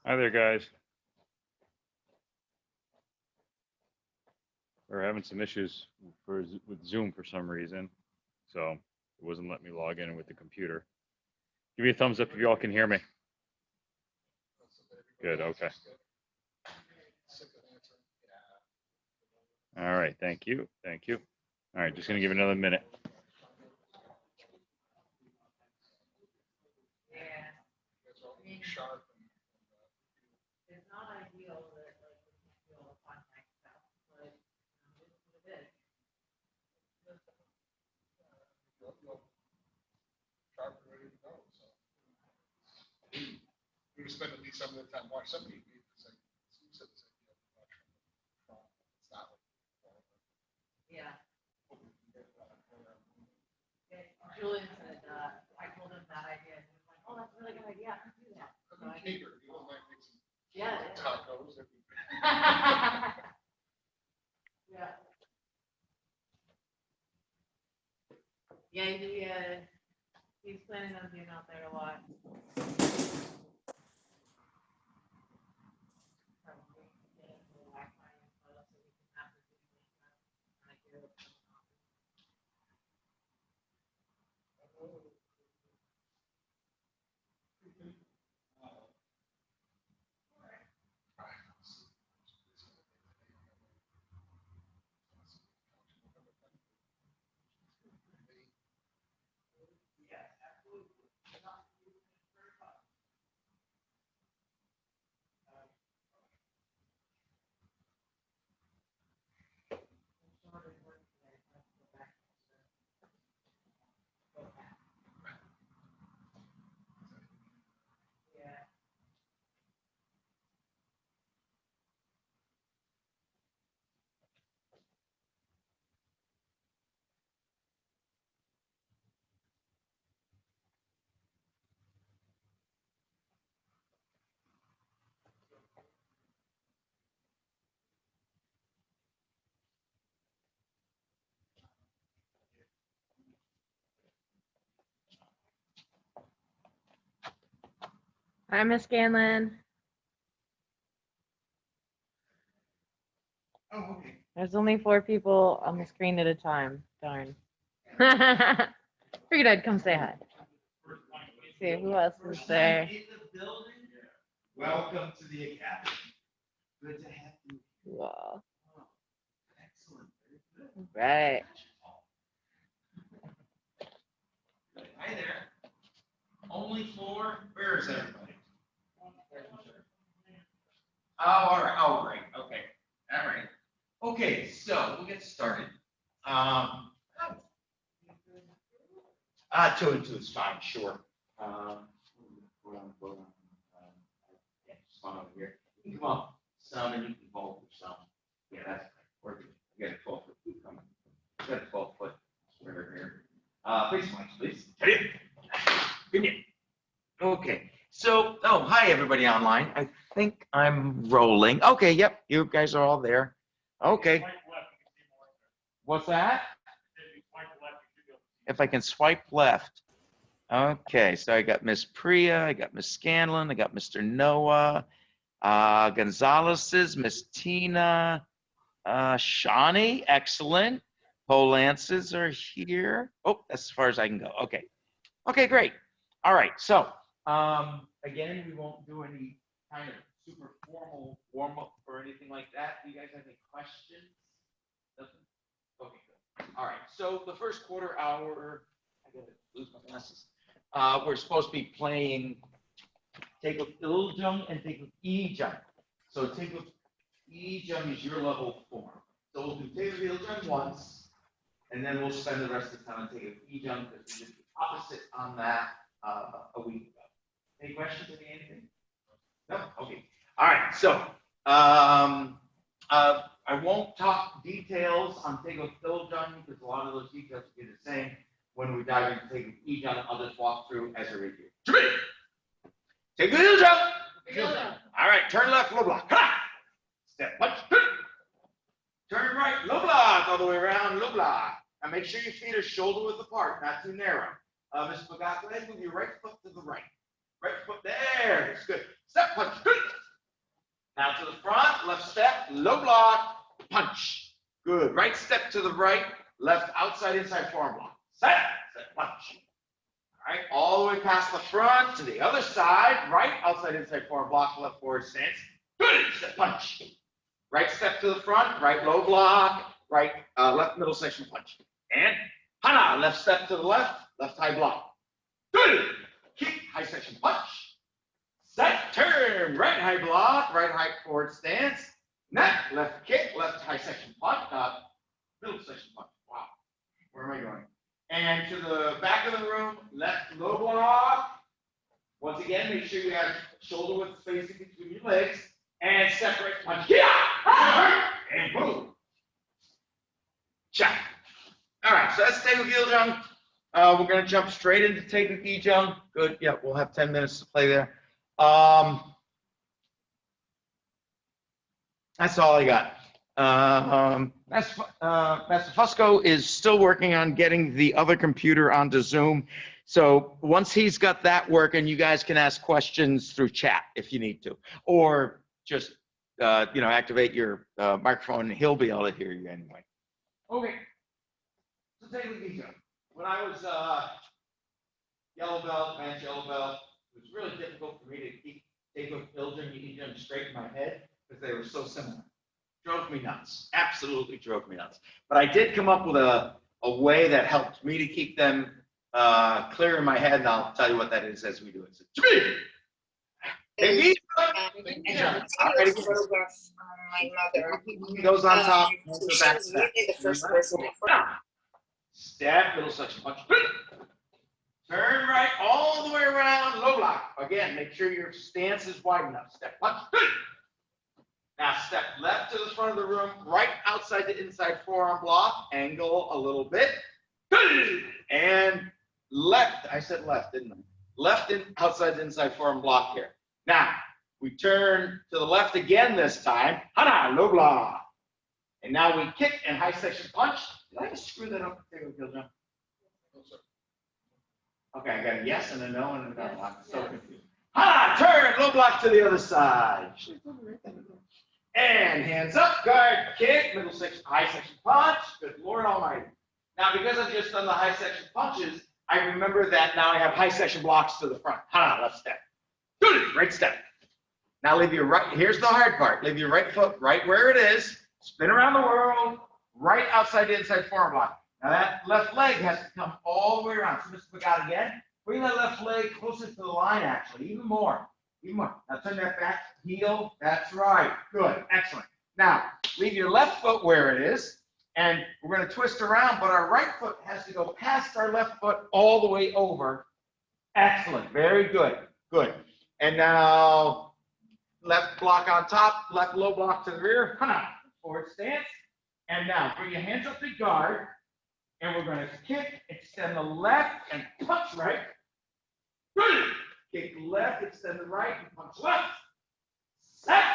Hi there, guys. We're having some issues with Zoom for some reason, so it wasn't letting me log in with the computer. Give me a thumbs up if you all can hear me. Good, okay. All right, thank you, thank you. All right, just gonna give it another minute. It's not ideal that like we can't do all the contact stuff, but this is what it is. Sharp and ready to go, so. We spend at least some of the time watching somebody. It's like, it's like, it's not like. Yeah. Julian said, I told him that idea, and he was like, oh, that's a really good idea, I can do that. So I think- Cater, you don't like mixing Yeah. tacos. Yeah. Yeah, he's planning on being out there a lot. Probably get the Wi-Fi info so we can have the video when I hear what's going on. Yeah, absolutely. Yeah. Hi, Miss Scanlon. Oh, okay. There's only 4 people on the screen at a time. Darn. Figured I'd come say hi. See who else is there. Welcome to the academy. Good to have you. Wow. Excellent. Right. Hi there. Only 4. Where is everybody? Oh, all right. Oh, great. Okay. All right. Okay, so we'll get started. 2 and 2 is fine, sure. Yeah, just come on over here. You can come up some and you can hold for some. Yeah, that's right. You got a 12-foot coming. You got a 12-foot square here. Face mics, please. Good. Okay. So, oh, hi everybody online. I think I'm rolling. Okay, yep, you guys are all there. Okay. What's that? If I can swipe left. Okay, so I got Miss Priya, I got Miss Scanlon, I got Mr. Noah, Gonzalez's, Miss Tina, Shawnee, excellent. Polances are here. Oh, that's as far as I can go. Okay. Okay, great. All right, so again, we won't do any kind of super formal warm-up or anything like that. Do you guys have any questions? Nothing? Okay, good. All right, so the first quarter hour, I gotta lose my glasses. We're supposed to be playing Taekwondo Iljung and Taekwondo Ijung. So Taekwondo Ijung is your level form. So we'll do Taekwondo Iljung once, and then we'll spend the rest of the time on Taekwondo Ijung because we did the opposite on that a week ago. Any questions? Anything? No? Okay. All right. So I won't talk details on Taekwondo Iljung because a lot of those details will be the same when we dive into Taekwondo Ijung. I'll just walk through as a review. Taekwondo Iljung. All right. Turn left, low block. Step punch. Turn right, low block, all the way around, low block. And make sure your feet are shoulder width apart, not too narrow. Ms. Bagata, move your right foot to the right. right foot there. It's good. Step punch. Good. Now to the front, left step, low block, punch. Good. Right step to the right, left outside, inside forearm block. Set, punch. All right, all the way past the front to the other side, right outside, inside forearm block, left forward stance. Good. Step punch. Right step to the front, right low block, right left middle section punch. And hana, left step to the left high block. Good. Kick, high section punch. Set, turn, right high block, right high forward stance. Net, left kick, left high section punch, middle section punch. Wow, where am I going? And to the back of the room, left low block. Once again, make sure you have shoulder width spacing between your legs. And separate punch. Yeah! And boom. Check. All right, so that's Taekwondo Giljung. We're going to jump straight into Taekwondo Giljung. Good. Yeah, we'll have 10 minutes to play there. That's all I got. Master Fusco is still working on getting the other computer onto Zoom. So once he's got that working, you guys can ask questions through chat if you need to, or just activate your microphone and he'll be able to hear you anyway. Okay. So Taekwondo Giljung. When I was yellow belt, advanced yellow belt, it was really difficult for me to keep Taekwondo Giljung straight in my head because they were so similar. Drove me nuts. Absolutely drove me nuts. But I did come up with a way that helped me to keep them clear in my head, and I'll tell you what that is as we do it. So, my mother. Goes on top. Back She's usually the first person. Step, middle section punch. Turn right all the way around, low block. Again, make sure your stance is wide enough. Step punch. Now step left to the front of the room, right outside the inside forearm block. Angle a little bit. And left. I said left, didn't I? Left in outside the inside forearm block here. Now we turn to the left again this time. Hana, low block. And now we kick and high section punch. Did I just screw that up? Okay, I got a yes and a no and a no. I'm so confused. Hana, turn, low block to the other side. And hands up, guard, kick, middle section, high section punch. Good Lord Almighty. Now, because I've just done the high section punches, I remember that now I have high section blocks to the front. Hana, left step. Good, right step. Now leave your right, here's the hard part. Leave your right foot right where it is. Spin around the world, right outside the inside forearm block. Now that left leg has to come all the way around. So Mr. McGott again. Bring that left leg closer to the line, actually, even more. Even more. Now turn that back heel. That's right. Good. Excellent. Now leave your left foot where it is, and we're going to twist around, but our right foot has to go past our left foot all the way over. Excellent. Very good. Good. And now left block on top, left low block to the rear. Hana, forward stance. And now bring your hands up to guard. And we're going to kick, extend the left, and punch right. Good. Kick left, extend the right, and punch left. Set.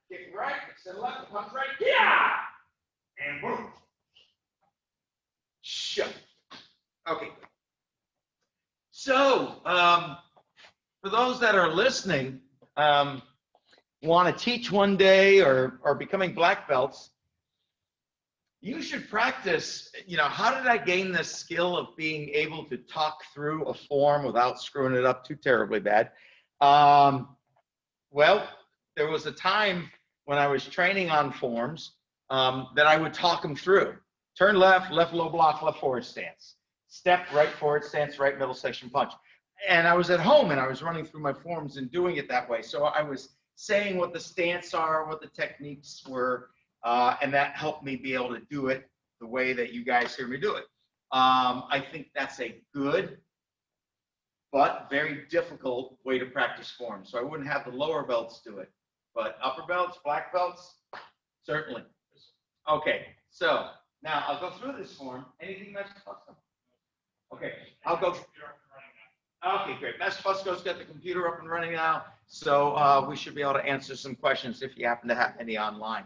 Kick right, extend left, and punch right. Yeah. And boom. Shut. Okay. So, for those that are listening, want to teach one day or becoming black belts, you should practice, how did I gain this skill of being able to talk through a form without screwing it up too terribly bad? Well, there was a time when I was training on forms that I would talk them through. Turn left, left low block, left forward stance. Step, right forward stance, right middle section punch. And I was at home and I was running through my forms and doing it that way. So I was saying what the stance are, what the techniques were, and that helped me be able to do it the way that you guys hear me do it. I think that's a good but very difficult way to practice forms. So I wouldn't have the lower belts do it, but upper belts, black belts, certainly. Okay, so now I'll go through this form. Anything that's custom? Okay, I'll go. Okay, great. Master Fusco's got the computer up and running now, so we should be able to answer some questions if you happen to have any online.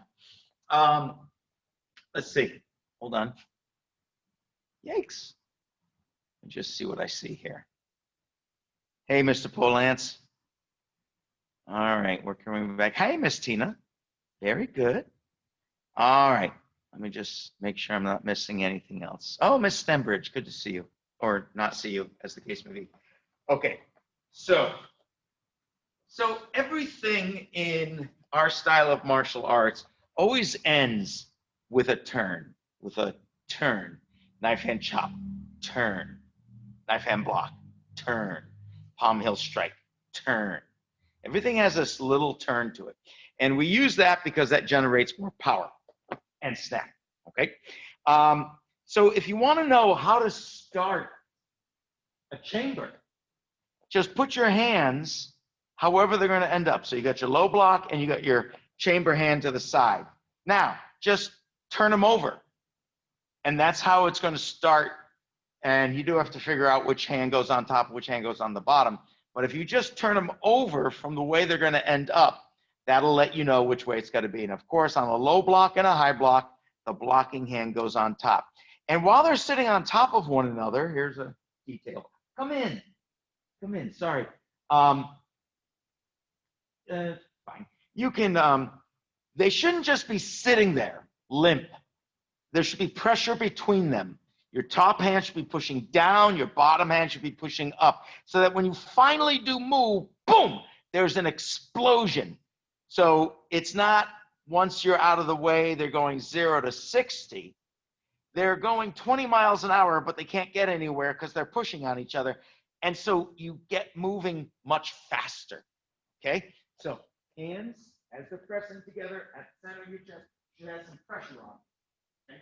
Let's see. Hold on. Yikes. Let me just see what I see here. Hey, Mr. Polance. All right, we're coming back. Hey, Miss Tina. Very good. All right. Let me just make sure I'm not missing anything else. Oh, Miss Stembridge, good to see you. Or not see you, as the case may be. Okay. So everything in our style of martial arts always ends with a turn, Knife hand chop, turn. Knife hand block, turn. Palm heel strike, turn. Everything has this little turn to it. And we use that because that generates more power and snap, okay? So if you want to know how to start a chamber, just put your hands however they're going to end up. So you got your low block and you got your chamber hand to the side. Now, just turn them over. And that's how it's going to start. And you do have to figure out which hand goes on top, which hand goes on the bottom. But if you just turn them over from the way they're going to end up, that'll let you know which way it's got to be. And of course, on a low block and a high block, the blocking hand goes on top. And while they're sitting on top of one another, here's a detail. Come in, sorry. Fine. You can, they shouldn't just be sitting there, limp. There should be pressure between them. Your top hand should be pushing down, your bottom hand should be pushing up, so that when you finally do move, boom, there's an explosion. So it's not once you're out of the way, they're going 0 to 60. They're going 20 miles an hour, but they can't get anywhere because they're pushing on each other. And so you get moving much faster, okay? So hands, as they're pressing together at the center of your chest, should have some pressure on. Okay?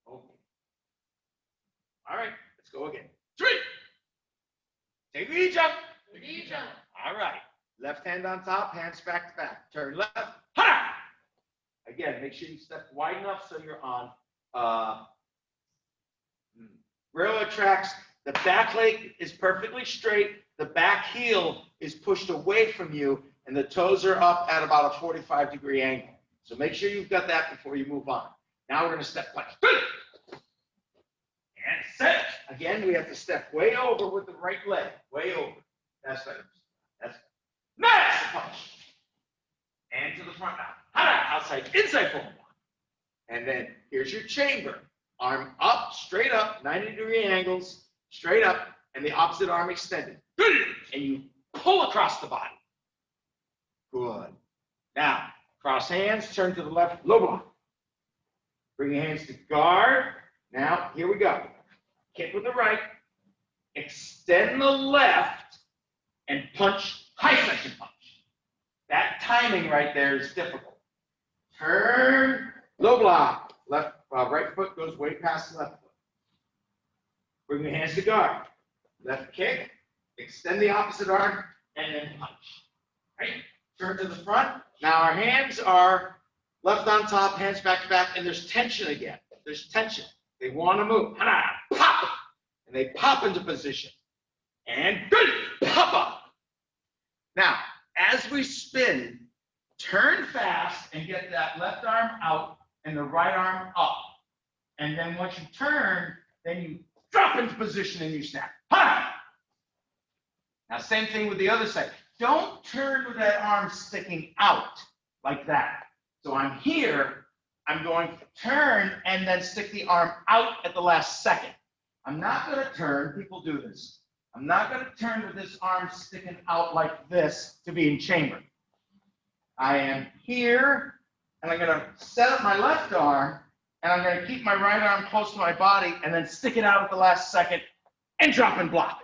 Okay. All right, let's go again. 3. Take a knee jump. Knee jump. All right. Left hand on top, hands back to back. Turn left. Ha! Again, make sure you step wide enough so you're on railroad tracks. The back leg is perfectly straight. The back heel is pushed away from you, and the toes are up at about a 45-degree angle. So make sure you've got that before you move on. Now we're going to step like and set. Again, we have to step way over with the right leg. Way over. That's better. That's better. Nice punch. And to the front now. Outside, inside forward. And then here's your chamber. Arm up, straight up, 90-degree angles, straight up, and the opposite arm extended. And you pull across the body. Good. Now, cross hands, turn to the left, low block. Bring your hands to guard. Now, here we go. Kick with the right, extend the left, and punch, high section punch. That timing right there is difficult. Turn, low block. Left, right foot goes way past the left foot. Bring your hands to guard. Left kick, extend the opposite arm, and then punch. Right? Turn to the front. Now our hands are left on top, hands back to back, and there's tension again. There's tension. They want to move. Pop! And they pop into position. And good! Pop up. Now, as we spin, turn fast and get that left arm out and the right arm up. And then once you turn, then you drop into position and you snap. Now, same thing with the other side. Don't turn with that arm sticking out like that. So I'm here. I'm going to turn and then stick the arm out at the last second. I'm not going to turn. People do this. I'm not going to turn with this arm sticking out like this to be in chamber. I am here, and I'm going to set up my left arm, and I'm going to keep my right arm close to my body, and then stick it out at the last second and drop and block.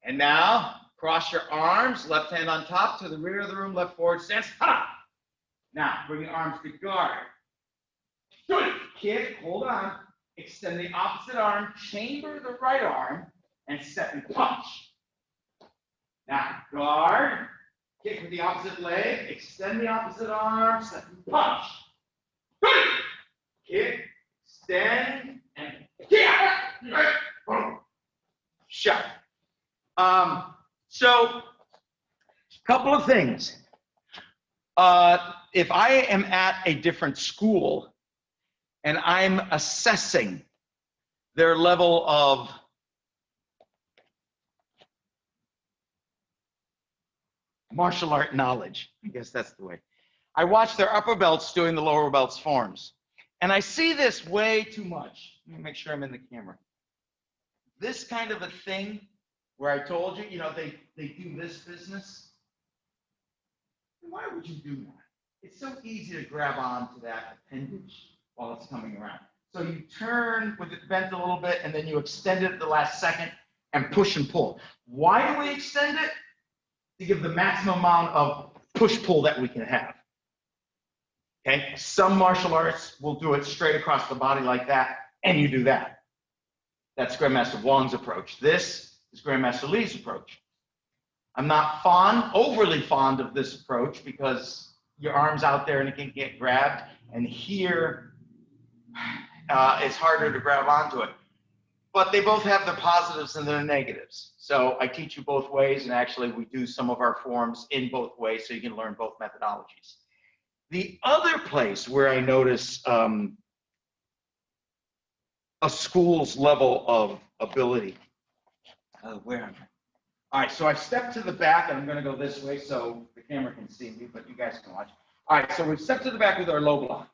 And now, cross your arms, left hand on top to the rear of the room, left forward stance. Now, bring your arms to guard. Good. Kick, hold on. Extend the opposite arm, chamber the right arm, and step and punch. Now, guard. Kick with the opposite leg, extend the opposite arm, step and punch. Good. Kick, extend, and kick. Shut. So, couple of things. If I am at a different school and I'm assessing their level of martial art knowledge. I guess that's the way. I watch their upper belts doing the lower belts forms. And I see this way too much. Let me make sure I'm in the camera. This kind of a thing where I told you, they do this business. Why would you do that? It's so easy to grab onto that appendage while it's coming around. So you turn with it bent a little bit, and then you extend it at the last second and push and pull. Why do we extend it? To give the maximum amount of push-pull that we can have. Okay? Some martial arts will do it straight across the body like that, and you do that. That's Grandmaster Wong's approach. This is Grandmaster Lee's approach. I'm not overly fond of this approach because your arm's out there and it can get grabbed, and here it's harder to grab onto it. But they both have their positives and their negatives. So I teach you both ways, and actually we do some of our forms in both ways so you can learn both methodologies. The other place where I notice a school's level of ability, where am I? All right, so I stepped to the back, and I'm going to go this way so the camera can see me, but you guys can watch. All right, so we've stepped to the back with our low block.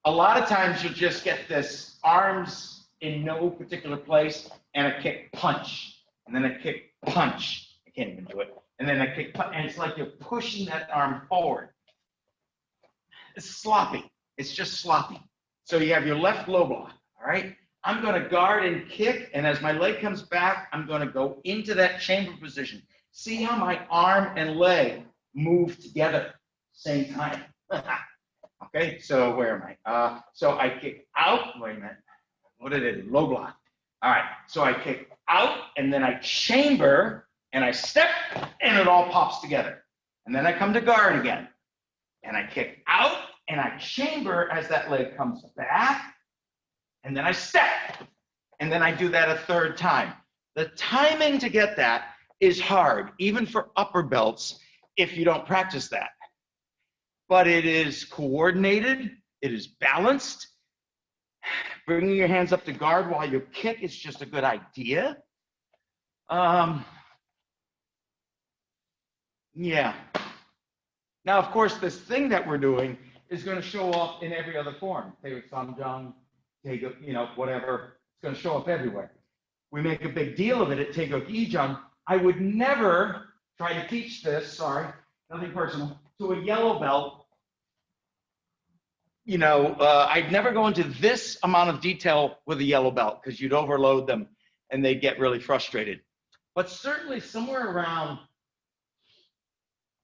A lot of times you'll just get this arms in no particular place and a kick punch, and then a kick punch. I can't even do it. And then a kick punch, and it's like you're pushing that arm forward. It's sloppy. It's just sloppy. So you have your left low block, all right? I'm going to guard and kick, and as my leg comes back, I'm going to go into that chamber position. See how my arm and leg move together same time. Okay, so where am I? So I kick out. Wait a minute. What did it do? Low block. All right, so I kick out, and then I chamber, and I step, and it all pops together. And then I come to guard again, and I kick out, and I chamber as that leg comes back, and then I step, and then I do that a third time. The timing to get that is hard, even for upper belts, if you don't practice that. But it is coordinated, it is balanced. Bringing your hands up to guard while you kick is just a good idea. Yeah. Now, of course, this thing that we're doing is going to show up in every other form. Take samjang, take whatever. It's going to show up everywhere. We make a big deal of it at Taeguk Ijang. I would never try to teach this, sorry, nothing personal, to a yellow belt. I'd never go into this amount of detail with a yellow belt because you'd overload them and they'd get really frustrated. But certainly somewhere around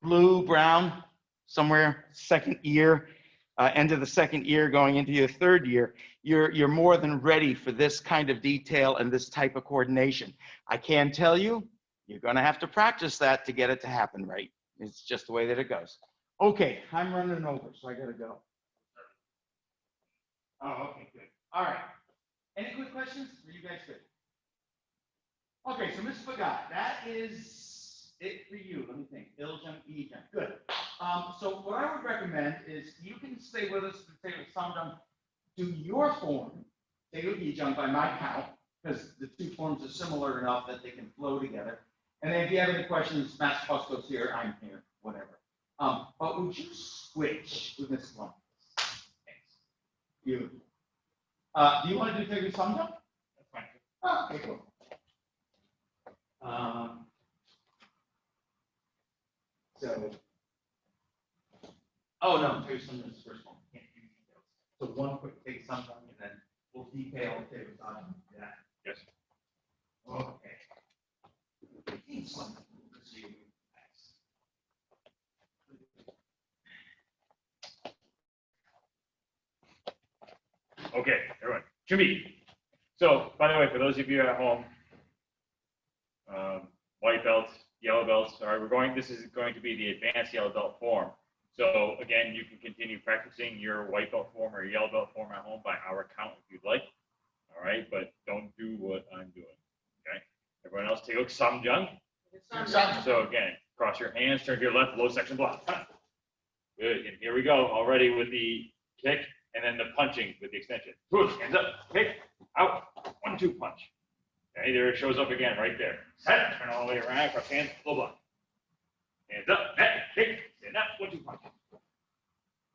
blue, brown, somewhere second year, end of the second year, going into your third year, you're more than ready for this kind of detail and this type of coordination. I can tell you, you're going to have to practice that to get it to happen right. It's just the way that it goes. Okay, I'm running over, so I got to go. Oh, okay, good. All right. Any quick questions? Are you guys good? Okay, so Ms. Pagat, that is it for you. Let me think. Iljang, Ijang. Good. So what I would recommend is you can stay with us to take Samjang, do your form, Taeguk Ijang by my count, because the two forms are similar enough that they can flow together. And then if you have any questions, Master Fosco's here, I'm here, whatever. But would you switch with this one? You. Do you want to do Taeguk Samjang? That's fine. Oh, okay, cool. Oh no, Taeguk Samjang is the first one. Can't do details. So one quick Taeguk Samjang, and then we'll detail Taeguk Samjang. Yeah. Yes. Okay. Okay, everyone. Jimmy. So, by the way, for those of you at home, white belts, yellow belts, all right, this is going to be the advanced yellow belt form. So again, you can continue practicing your white belt form or yellow belt form at home by our count if you'd like. All right, but don't do what I'm doing. Okay. Everyone else, take Samjang. So again, cross your hands, turn to your left, low section block. Good. And here we go already with the kick and then the punching with the extension. Push, hands up, kick, out, 1-2 punch. Okay, there it shows up again, right there. Set, turn all the way around, cross hands, full block. Hands up, net, kick, stand up, 1, 2 punch.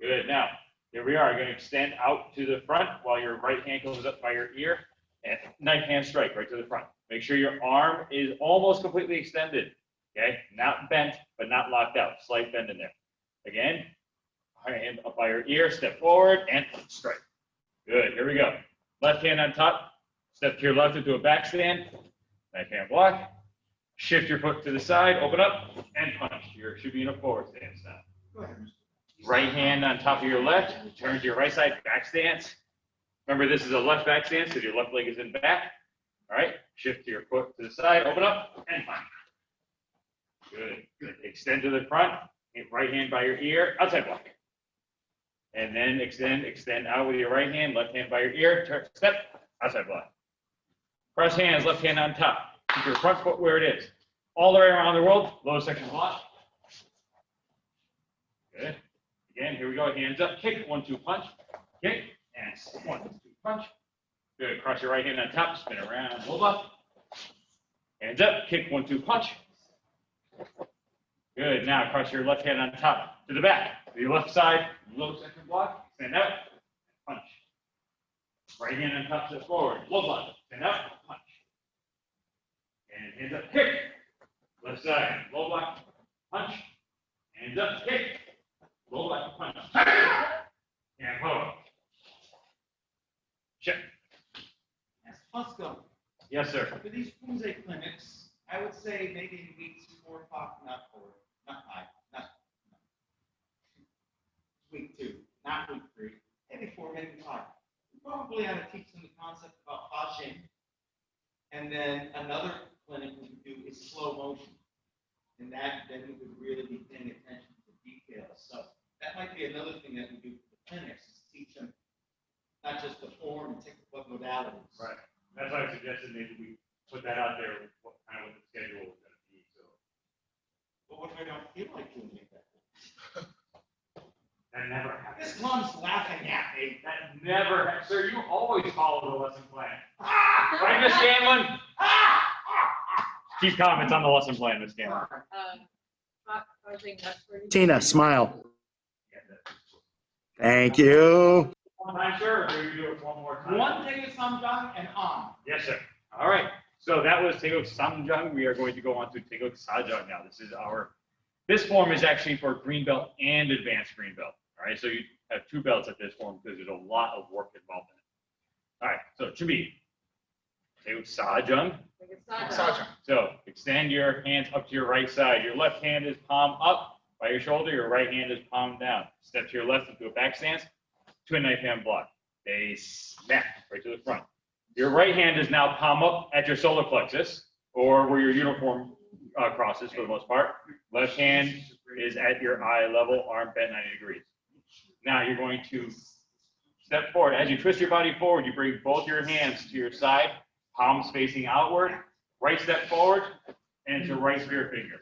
Good, now, here we are, you're gonna extend out to the front while your right hand goes up by your ear, and knife hand strike right to the front. Make sure your arm is almost completely extended, okay? Not bent, but not locked out, slight bend in there. Again, hand up by your ear, step forward, and strike. Good, here we go. Left hand on top, step to your left into a back stand, knife hand block, shift your foot to the side, open up, and punch. You should be in a forward stance now. Right hand on top of your left, turn to your right side, back stance. Remember, this is a left back stance because your left leg is in back. All right, shift your foot to the side, open up, and punch. Good, good. Extend to the front, right hand by your ear, outside block. And then extend out with your right hand, left hand by your ear, turn, step, outside block. Cross hands, left hand on top. Keep your front foot where it is. All the way around the world, low section block. Good. Again, here we go. Hands up, kick, 1, 2 punch, kick, and 1, 2 punch. Good. Cross your right hand on top, spin around, hold up. Hands up, kick, 1, 2 punch. Good. Now cross your left hand on top to the back. To your left side, low section block, stand out, punch. Right hand on top, step forward, low block, stand out, punch. And hands up, kick. Left side, low block, punch. Hands up, kick. Low block, punch. And forward. Check. Yes, Fusco, Yes, sir. for these Poomse clinics, I would say maybe in weeks 4 or 5, not 4, not 5, not week 2, not week 3, maybe 4, maybe 5. We probably ought to teach them the concept about washing. And then another clinic we could do is slow motion. And that, then we would really be paying attention to the details. So that might be another thing that we do for the clinics, is teach them not just the form and technical modalities. Right. That's why I suggested maybe we put that out there, what kind of what the schedule is going to be. So But what if I don't feel like doing it that way? that never happens. This mom's laughing at me. That never happens. Sir, you always follow the lesson plan. Right, Miss Scanlon? Keep comments on the lesson plan, Miss Scanlon. Causing respiratory. Tina, smile. Thank you. One time, sir, or do you do it one more time? One thing is Samjang and on. Yes, sir. All right. So that was Taeguk Samjang. We are going to go on to Taeguk Sajang now. This form is actually for green belt and advanced green belt. All right. So you have 2 belts at this form because there's a lot of work involved in it. All right. So it should be Taeguk Sajang. Sergeant. So extend your hands up to your right side. Your left hand is palm up by your shoulder. Your right hand is palm down. Step to your left into a back stance to a knife hand block. They snap right to the front. Your right hand is now palm up at your solar plexus, or where your uniform crosses for the most part. Left hand is at your eye level, arm bent 90 degrees. Now you're going to step forward. As you twist your body forward, you bring both your hands to your side, palms facing outward, right step forward, and to right spear finger.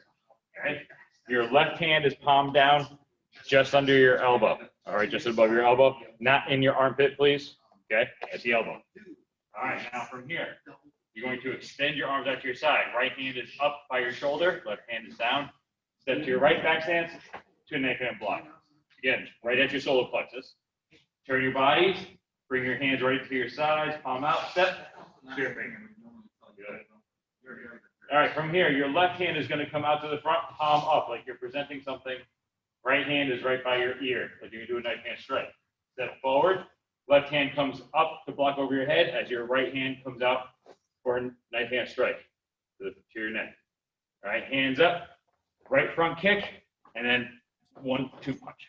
Okay? Your left hand is palm down just under your elbow. All right, just above your elbow. Not in your armpit, please. Okay, at the elbow. All right, now from here, you're going to extend your arms out to your side. Right hand is up by your shoulder, left hand is down. Step to your right back stance to a knife hand block. Again, right at your solar plexus. Turn your body, bring your hands right to your sides, palm out, step, spear finger. Good. All right, from here, your left hand is going to come out to the front, palm up, like you're presenting something. Right hand is right by your ear, like you're going to do a knife hand strike. Step forward, left hand comes up to block over your head as your right hand comes out for a knife hand strike to your neck. All right, hands up, right front kick, and then 1, 2 punch.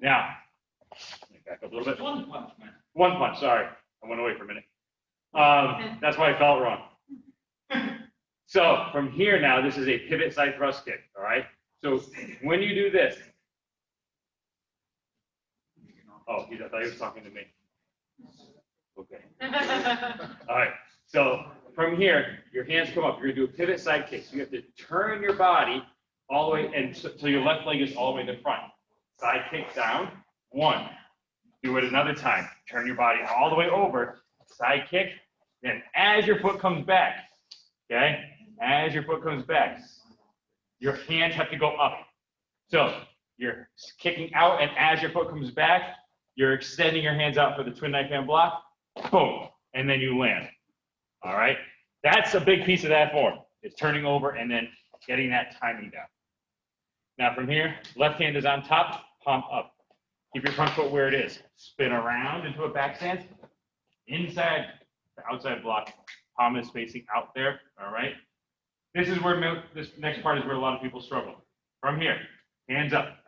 Now, let me back up a little bit. One punch, man. 1 punch, sorry. I went away for a minute. That's why I felt wrong. So from here now, this is a pivot side thrust kick, all right? So when you do this, oh, I thought he was talking to me. Okay. All right. So from here, your hands come up. You're going to do a pivot side kick. So you have to turn your body all the way, and so your left leg is all the way to the front. Side kick down. 1. Do it another time. Turn your body all the way over. Side kick. Then as your foot comes back, okay, as your foot comes back, your hands have to go up. So you're kicking out, and as your foot comes back, you're extending your hands out for the twin knife hand block, boom, and then you land. All right? That's a big piece of that form, is turning over and then getting that timing down. Now from here, left hand is on top, palm up. Keep your front foot where it is. Spin around into a back stance. Inside the outside block, palm is facing out there, all right? This is where, this next part is where a lot of people struggle. From here, hands up,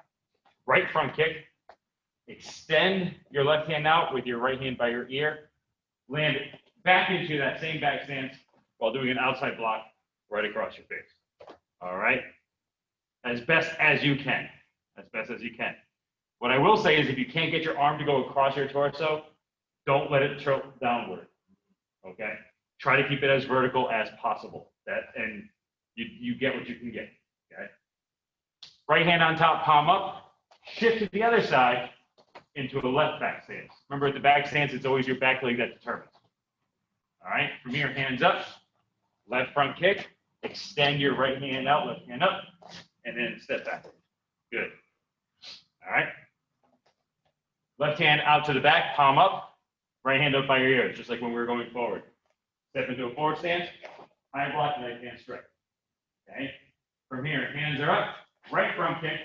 right front kick, extend your left hand out with your right hand by your ear, land it back into that same back stance while doing an outside block right across your face, all right? As best as you can, as best as you can. What I will say is if you can't get your arm to go across your torso, don't let it tilt downward, okay? Try to keep it as vertical as possible. And you get what you can get, okay? Right hand on top, palm up, shift to the other side into a left back stance. Remember, at the back stance, it's always your back leg that determines. All right, from here, hands up, left front kick, extend your right hand out, left hand up, and then step back. Good. All right. Left hand out to the back, palm up, right hand up by your ears, just like when we were going forward. Step into a forward stance, high block, right hand straight. Okay. From here, hands are up, right front kick.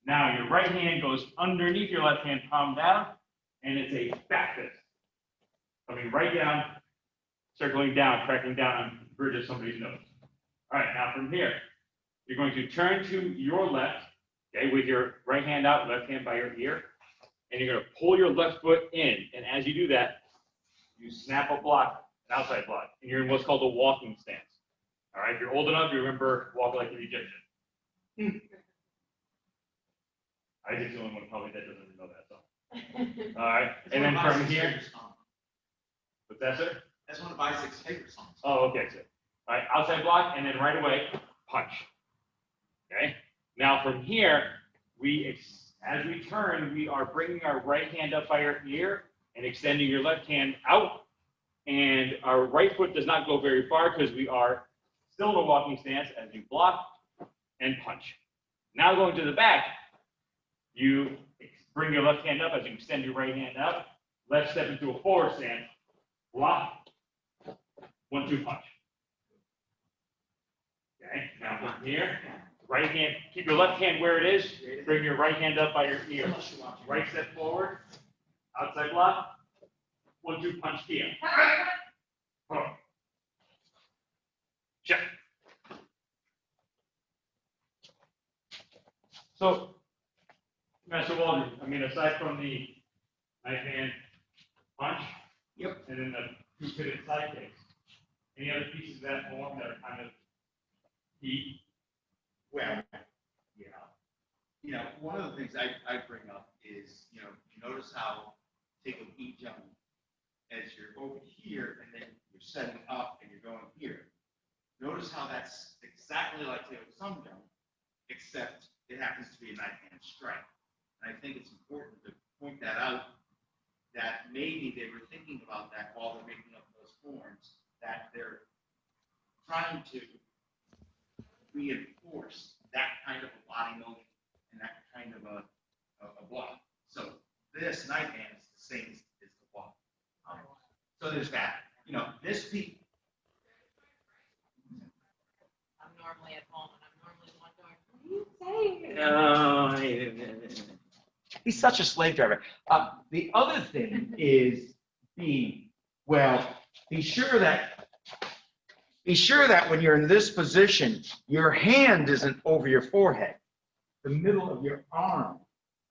Now your right hand goes underneath your left hand, palm down, and it's a back fist. Coming right down, circling down, cracking down on the bridge of somebody's nose. All right, now from here, you're going to turn to your left, okay, with your right hand out, left hand by your ear, and you're going to pull your left foot in. And as you do that, you snap a block, an outside block, and you're in what's called a walking stance. All right, if you're old enough, you remember walk like an Egyptian. I think the only one probably that doesn't know that song. All right, and then from here, what's that, sir? That's one of Isaac's favorite songs. Oh, okay, sir. All right, outside block, and then right away, punch. Okay. Now from here, as we turn, we are bringing our right hand up by our ear and extending your left hand out, and our right foot does not go very far because we are still in a walking stance as you block and punch. Now going to the back, you bring your left hand up as you extend your right hand out, left step into a forward stance, block, 1-2 punch. Okay, now from here, right hand, keep your left hand where it is, bring your right hand up by your ear. Right step forward, outside block, 1-2 punch here. Check. So, Master Waldron, I mean, aside from the knife hand punch, Yep. and then the 2 pivot side kicks, any other pieces of that form that are kind of key? Well, one of the things I bring up is, you notice how take a E jump as you're over here and then you're setting up and you're going here. Notice how that's exactly like take a thumb jump, except it happens to be a knife hand strike. And I think it's important to point that out, that maybe they were thinking about that while they're making up those forms, that they're trying to reinforce that kind of a body motion and that kind of a block. So this knife hand is the same as the block. So there's that. This piece. I'm normally at home and I'm normally the one going, what are you saying? He's such a slave driver. The other thing is be sure that when you're in this position, your hand isn't over your forehead. The middle of your arm,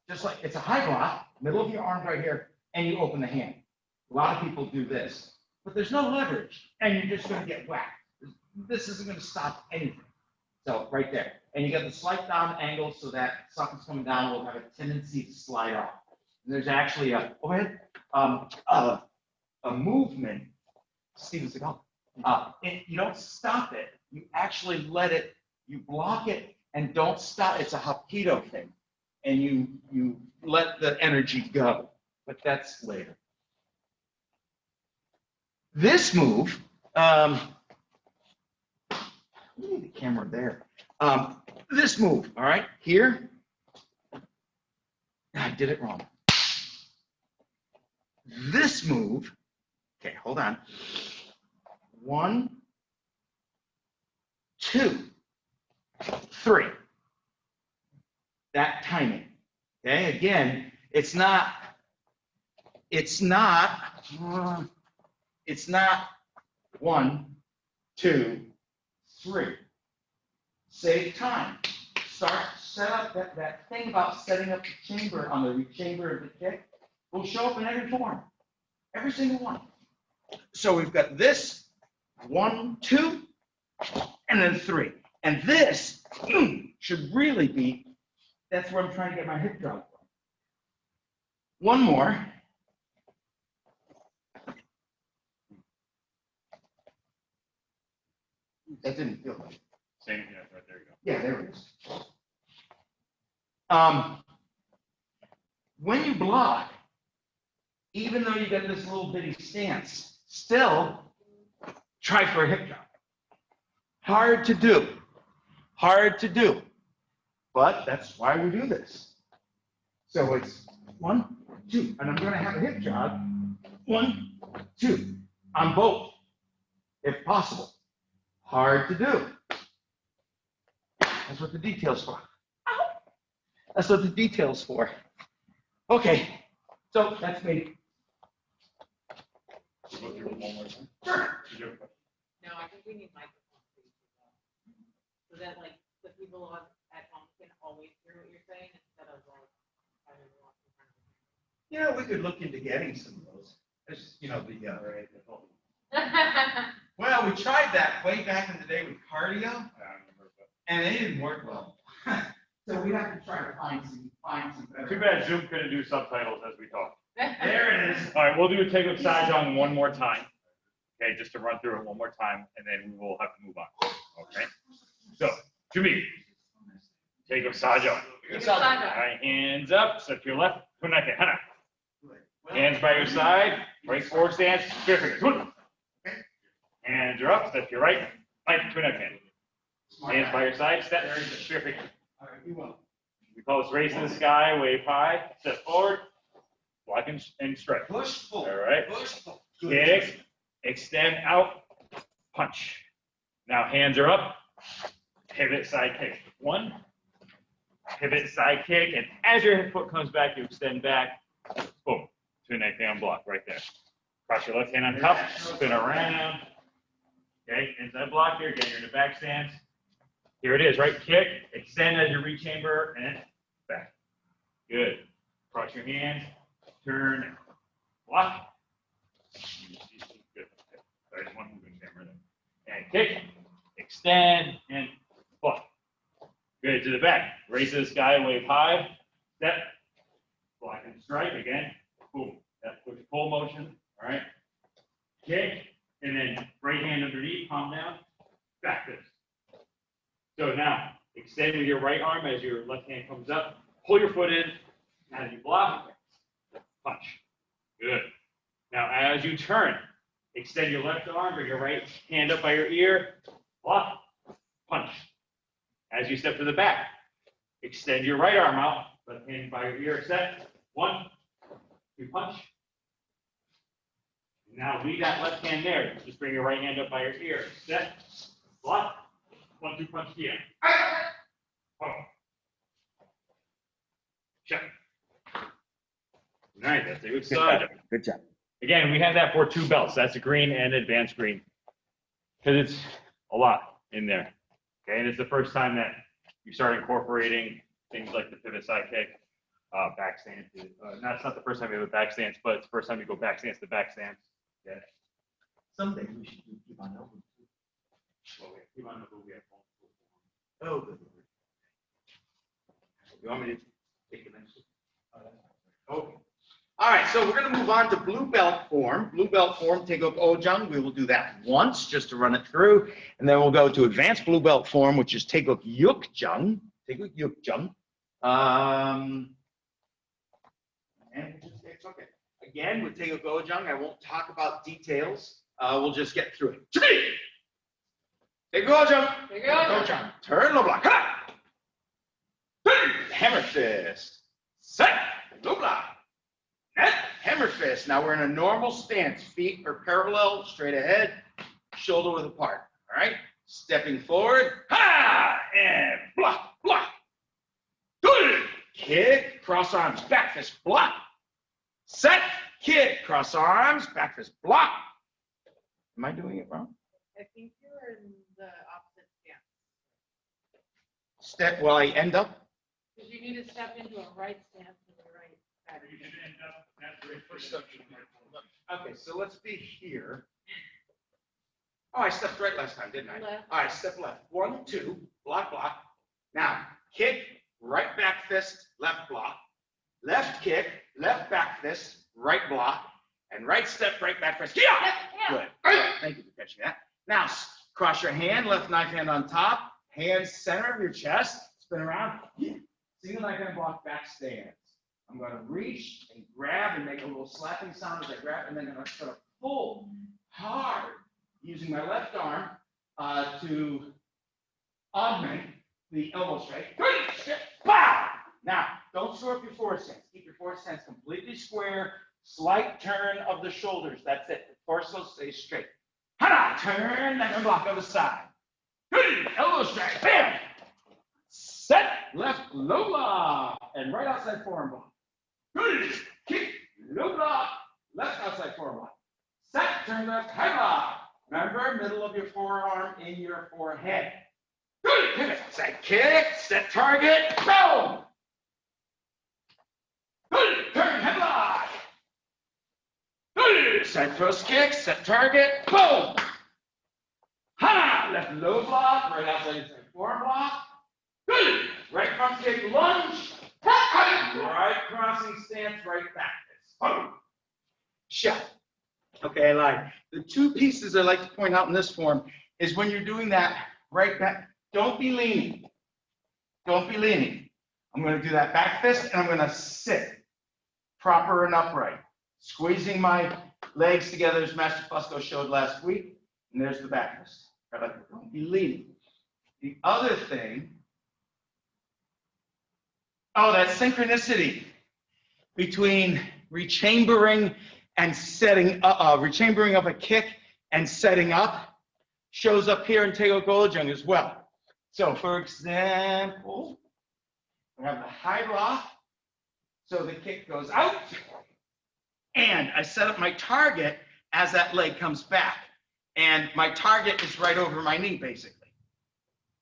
just like it's a high block, middle of your arm right here, and you open the hand. A lot of people do this, but there's no leverage, and you're just going to get whacked. This isn't going to stop anything. So right there. And you got the slight down angle so that something's coming down will have a tendency to slide off. And there's actually a movement. Steven Seagal. You don't stop it. You actually let it. You block it and don't stop. It's a Hapkido thing, and you let the energy go. But that's later. This move, we need the camera there. This move, all right, here. I did it wrong. This move, okay, hold on. 1, 2, 3. That timing. Okay, again, it's not 1, 2, 3. Save time. Set up that thing about setting up the chamber on the rechamber of the kick will show up in every form. Every single one. So we've got this 1, 2, and then 3. And this should really be, that's where I'm trying to get my hip drop from. One more. That didn't feel right. Same, yeah, right there you go. Yeah, there it is. When you block, even though you got this little bitty stance, still try for a hip drop. Hard to do. Hard to do. But that's why we do this. So it's 1, 2, and I'm going to have a hip jog. 1, 2 on both, if possible. Hard to do. That's what the detail's for. That's what the detail's for. Okay, so that's me. Go through it one more time. Sure. Did you have a question? No, I think we need microphones for each of them. So that like the people on at home can always hear what you're saying instead of like having to walk in front of them. Yeah, we could look into getting some of those. There's, you know, well, we tried that way back in the day with cardio, I don't remember, but- and it didn't work well. So we have to try to find some better. Too bad Zoom couldn't do subtitles as we talk. There it is. All right, we'll do a take of Sajong one more time. Okay, just to run through it one more time, and then we will have to move on. Okay? So, to me, take of Sajong. All right, hands up, step to your left, kunake, hana. Hands by your side, right forward stance, perfect. Hands are up, step to your right, right, kunake. Hands by your side, step, perfect. All right, you will. We call this race in the sky, wave high, step forward, block and strike. Push, pull. All right. Push, pull. Kick, extend out, punch. Now hands are up, pivot side kick. 1, pivot side kick, and as your hip foot comes back, you extend back, boom, to a neck down block right there. Cross your left hand on top, spin around. Okay, inside block here, again, you're in the back stance. Here it is, right kick, extend as you rechamber, and back. Good. Cross your hands, turn, block. Good. There's one moving camera there. And kick, extend, and block. Good, to the back. Raise to the sky, wave high, step, block and strike, again, boom. That push-pull motion, all right? Kick, and then right hand underneath, palm down, back fist. So now, extend with your right arm as your left hand comes up, pull your foot in, as you block, punch. Good. Now, as you turn, extend your left arm, bring your right hand up by your ear, block, punch. As you step to the back, extend your right arm out, left hand by your ear, set, 1, 2, punch. Now leave that left hand there. Just bring your right hand up by your ear, set, block, 1, 2, punch again. Oh. Check. All right, that's a good side. Good job. Again, we have that for 2 belts. That's a green and advanced green. Because it's a lot in there. Okay, and it's the first time that you start incorporating things like the pivot side kick, back stance. No, it's not the first time you have a back stance, but it's the first time you go back stance to back stance. Yeah. Someday we should do keep on elbow. Well, we keep on the move, we have multiple. Oh, good. You want me to take the next one? Okay. All right, so we're going to move on to blue belt form. Blue belt form, take up Ojung. We will do that once just to run it through. And then we'll go to advanced blue belt form, which is take up Yukjung. Take up Yukjung. And we'll just say it's okay. Again, with take up Ojung, I won't talk about details we'll just get through it. Take a goal jump. There you go. Go jump. Turn, low block. Come on. Hammer fist. Set. Low block. Net. Hammer fist. Now we're in a normal stance. Feet are parallel, straight ahead, shoulder width apart. All right. Stepping forward. Ha! And block, block. Good. Kick. Cross arms. Back fist. Block. Set. Kick. Cross arms. Back fist. Block. Am I doing it wrong? I think you're in the opposite stance. Step while I end up. Because you need to step into a right stance with the right side. You should end up, that's the First step should be left. Okay, so let's be here. Oh, I stepped right last time, didn't I? Left. All right, step left. 1, 2, block, block. Now, kick, right back fist, left block. Left kick, left back fist, right block. And right step, right back fist. Yeah! Good. Thank you for catching that. Now, cross your hand, left knife hand on top, hand center of your chest, spin around. Yeah. Single knife hand block, back stance. I'm going to reach and grab and make a little slapping sound as I grab, and then I'm going to pull hard using my left arm to augment the elbow strike. Bow! Now, don't screw up your forward stance. Keep your forward stance completely square. Slight turn of the shoulders. That's it. The torso stays straight. Hana! Turn and block on the side. Good. Elbow strike. Bam! Set. Left low block. And right outside forearm block. Good. Kick. Low block. Left outside forearm block. Set. Turn left. High block. Remember, middle of your forearm in your forehead. Good. Pivot. Side kick. Set target. Boom. Good. Turn. Headlock. Good. Side first kick. Set target. Boom. Ha! Left low block. Right outside inside forearm block. Good. Right front kick. Lunge. Right crossing stance. Right back. Boom. Shot. Okay, I lied. The two pieces I like to point out in this form is when you're doing that right back, don't be leaning. Don't be leaning. I'm going to do that back fist and I'm going to sit proper and upright. Squeezing my legs together as Master Fusco showed last week. And there's the back fist. Don't be leaning. The other thing, that synchronicity between rechambering and setting rechambering of a kick and setting up shows up here in Tego Goljung as well. So for example, we have the high block, so the kick goes out, and I set up my target as that leg comes back, and my target is right over my knee, basically.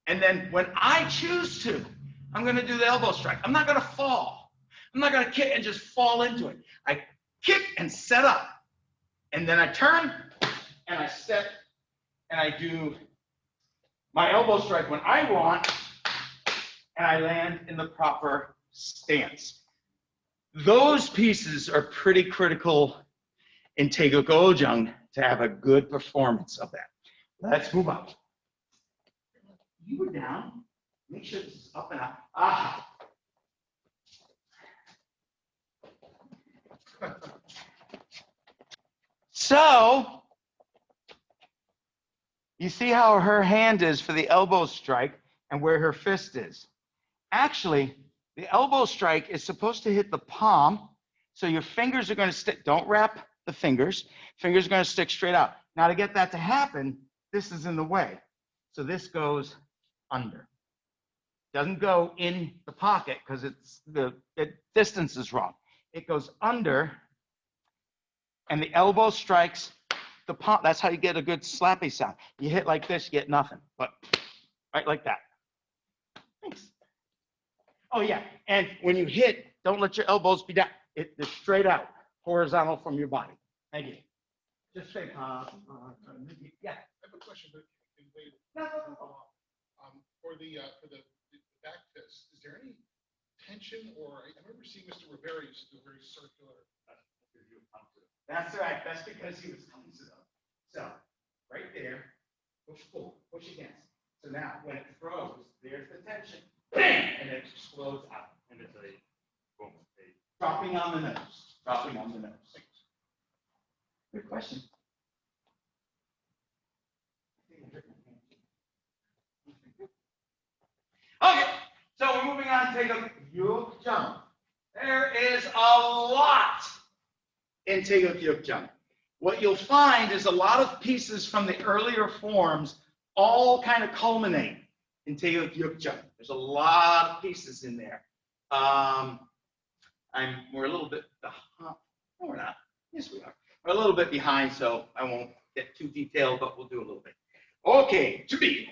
And then when I choose to, I'm going to do the elbow strike. I'm not going to fall. I'm not going to kick and just fall into it. I kick and set up, and then I turn and I step and I do my elbow strike when I want, and I land in the proper stance. Those pieces are pretty critical in Tego Goljung to have a good performance of that. Let's move on. You were down. Make sure this is up and up. Ah. So, you see how her hand is for the elbow strike and where her fist is. Actually, the elbow strike is supposed to hit the palm, so your fingers are going to stick. Don't wrap the fingers. Fingers are going to stick straight out. Now, to get that to happen, this is in the way. So this goes under. Doesn't go in the pocket because the distance is wrong. It goes under, and the elbow strikes the palm. That's how you get a good slappy sound. You hit like this, you get nothing, but right like that. Thanks. Oh yeah, and when you hit, don't let your elbows be down. They're straight out, horizontal from your body. Thank you. Just say, yeah. I have a question, but No. for the back fist, is there any tension, or I remember seeing Mr. Rivera used to do a very circular. That's right. That's because he was Poomse. So right there, push pull, push against. So now when it throws, there's the tension, bang, and it explodes out. And it's a boom. Dropping on the nose. Dropping on the nose. Good question. Okay, so we're moving on. Take a yuk jump. There is a lot in Teguk yuk jump. What you'll find is a lot of pieces from the earlier forms all kind of culminate in Teguk yuk jump. There's a lot of pieces in there. We're a little bit behind. No, we're not. Yes, we are. We're a little bit behind, so I won't get too detailed, but we'll do a little bit. Okay, to be.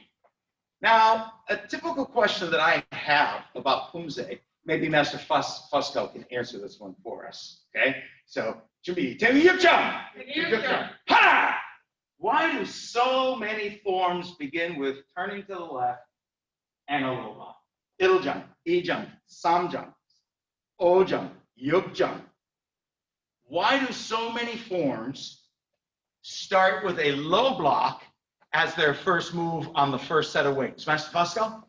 Now, a typical question that I have about Poomse, maybe Master Fusco can answer this one for us. Okay, so to be, Teguk yuk jump. Ha! Why do so many forms begin with turning to the left and a little block? Il jump, E jump, Sam jump, O jump, yuk jump. Why do so many forms start with a low block as their first move on the first set of wings? Master Fusco?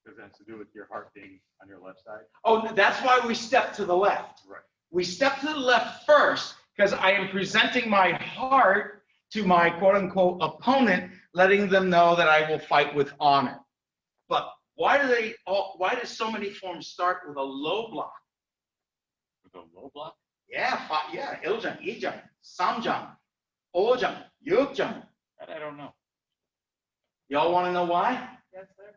Because that has to do with your heart being on your left side. Oh, that's why we step to the left. Right. We step to the left first because I am presenting my heart to my quote-unquote opponent, letting them know that I will fight with honor. But why do so many forms start with a low block? With a low block? Yeah, Il jump, E jump, Sam jump, O jump, yuk jump. That I don't know. Y'all want to know why? Yes, sir.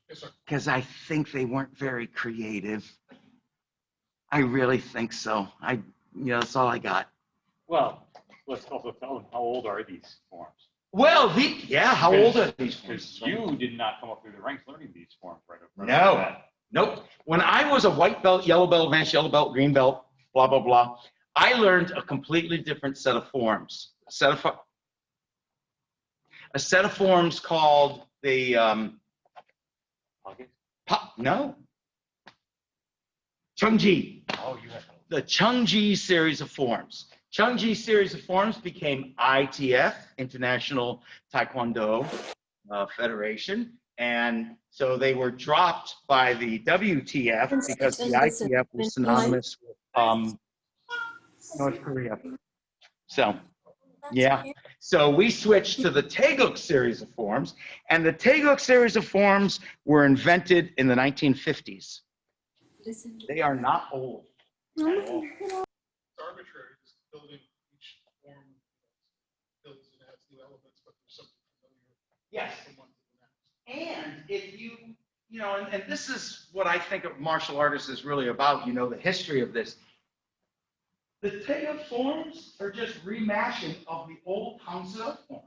Yes, sir. Because I think they weren't very creative. I really think so. That's all I got. Well, let's also tell them how old are these forms? Well, how old are these Because forms? you did not come up through the ranks learning these forms right off the No. bat. Nope. When I was a white belt, yellow belt, advanced yellow belt, green belt, blah, blah, blah, I learned a completely different set of forms. A set of forms called the, no. Chungji. Oh, you have. The Chungji series of forms. Chungji series of forms became ITF, International Taekwondo Federation. And so they were dropped by the WTF because the ITF was synonymous with North Korea. So, yeah. So we switched to the Teguk series of forms, and the Teguk series of forms were invented in the 1950s. They are not old at all. It's arbitrary, just building each form builds and adds new elements, but there's something familiar Yes. from one to the next. And if and this is what I think of martial artists is really about, the history of this. The Teguk forms are just remashing of the old Poomse forms.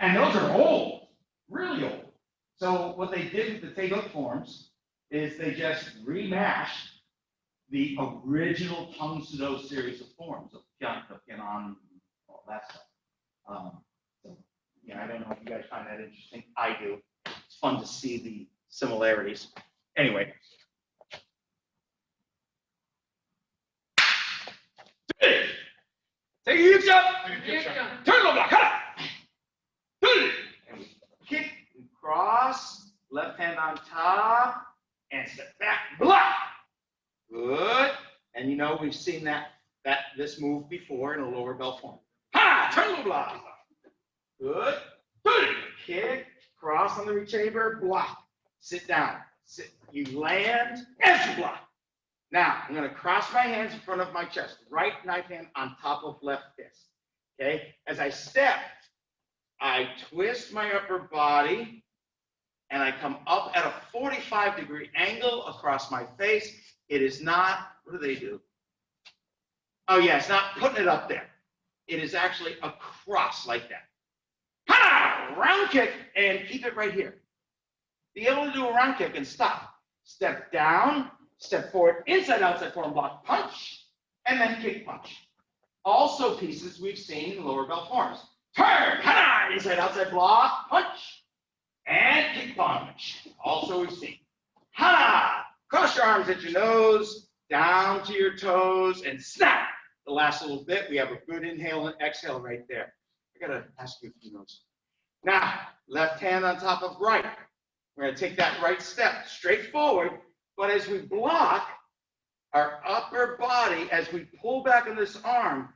And those are old, really old. So what they did with the Teguk forms is they just remashed the original Poomse series of forms of Pyanan, all that stuff. I don't know if you guys find that interesting. I do. It's fun to see the similarities. Anyway. Take a huge jump. Turn the block. And we kick and cross. Left hand on top. And step back. Block. Good. And we've seen this move before in a lower belt form. Ha! Turn the block. Good. Kick, cross on the rechamber, block. Sit down. Sit. You land, and you block. Now, I'm going to cross my hands in front of my chest. Right knife hand on top of left fist. Okay? As I step, I twist my upper body, and I come up at a 45-degree angle across my face. It is not, what do they do? Oh, yeah, it's not putting it up there. It is actually across like that. Ha! Round kick and keep it right here. Be able to do a round kick and stop. Step down, step forward, inside, outside, form block, punch, and then kick punch. Also pieces we've seen in lower belt forms. Turn, ha! Inside, outside, block, punch, and kick punch. Also we've seen. Ha! Cross your arms at your nose, down to your toes, and snap. The last little bit, we have a good inhale and exhale right there. I gotta ask you a few notes. Now, left hand on top of right. We're gonna take that right step straight forward, but as we block, our upper body, as we pull back on this arm,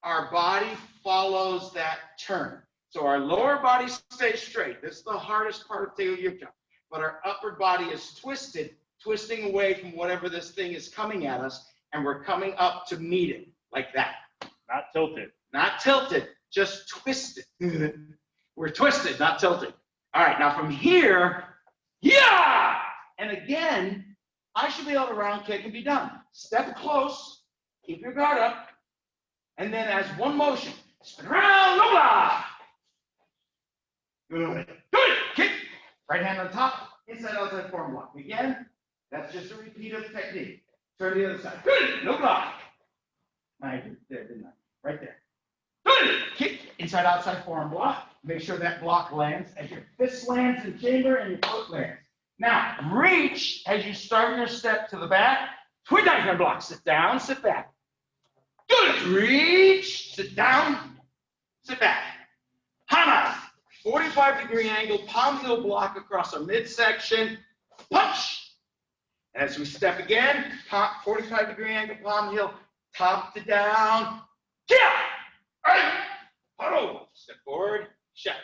our body follows that turn. So our lower body stays straight. This is the hardest part of tail yip jump. But our upper body is twisted, twisting away from whatever this thing is coming at us, and we're coming up to meet it, like that. Not tilted. Not tilted, just twisted. We're twisted, not tilted. All right, now from here, yeah! And again, I should be able to round kick and be done. Step close, keep your guard up, and then as one motion, spin around, no blah! Good. Kick. Right hand on top, inside, outside, form block. Again, that's just a repeat of the technique. Turn to the other side. Good. No block. I did there, didn't I? Right there. Good. Kick. Inside, outside, form block. Make sure that block lands as your fist lands in chamber and your foot lands. Now, reach as you start your step to the back. Twin diagram block. Sit down, sit back. Good. Reach. Sit down, sit back. Hamas. 45-degree angle, palm heel block across our midsection. Punch. As we step again, 45-degree angle, palm heel, top to down. Yeah. All right. Huddle. Step forward. Shut.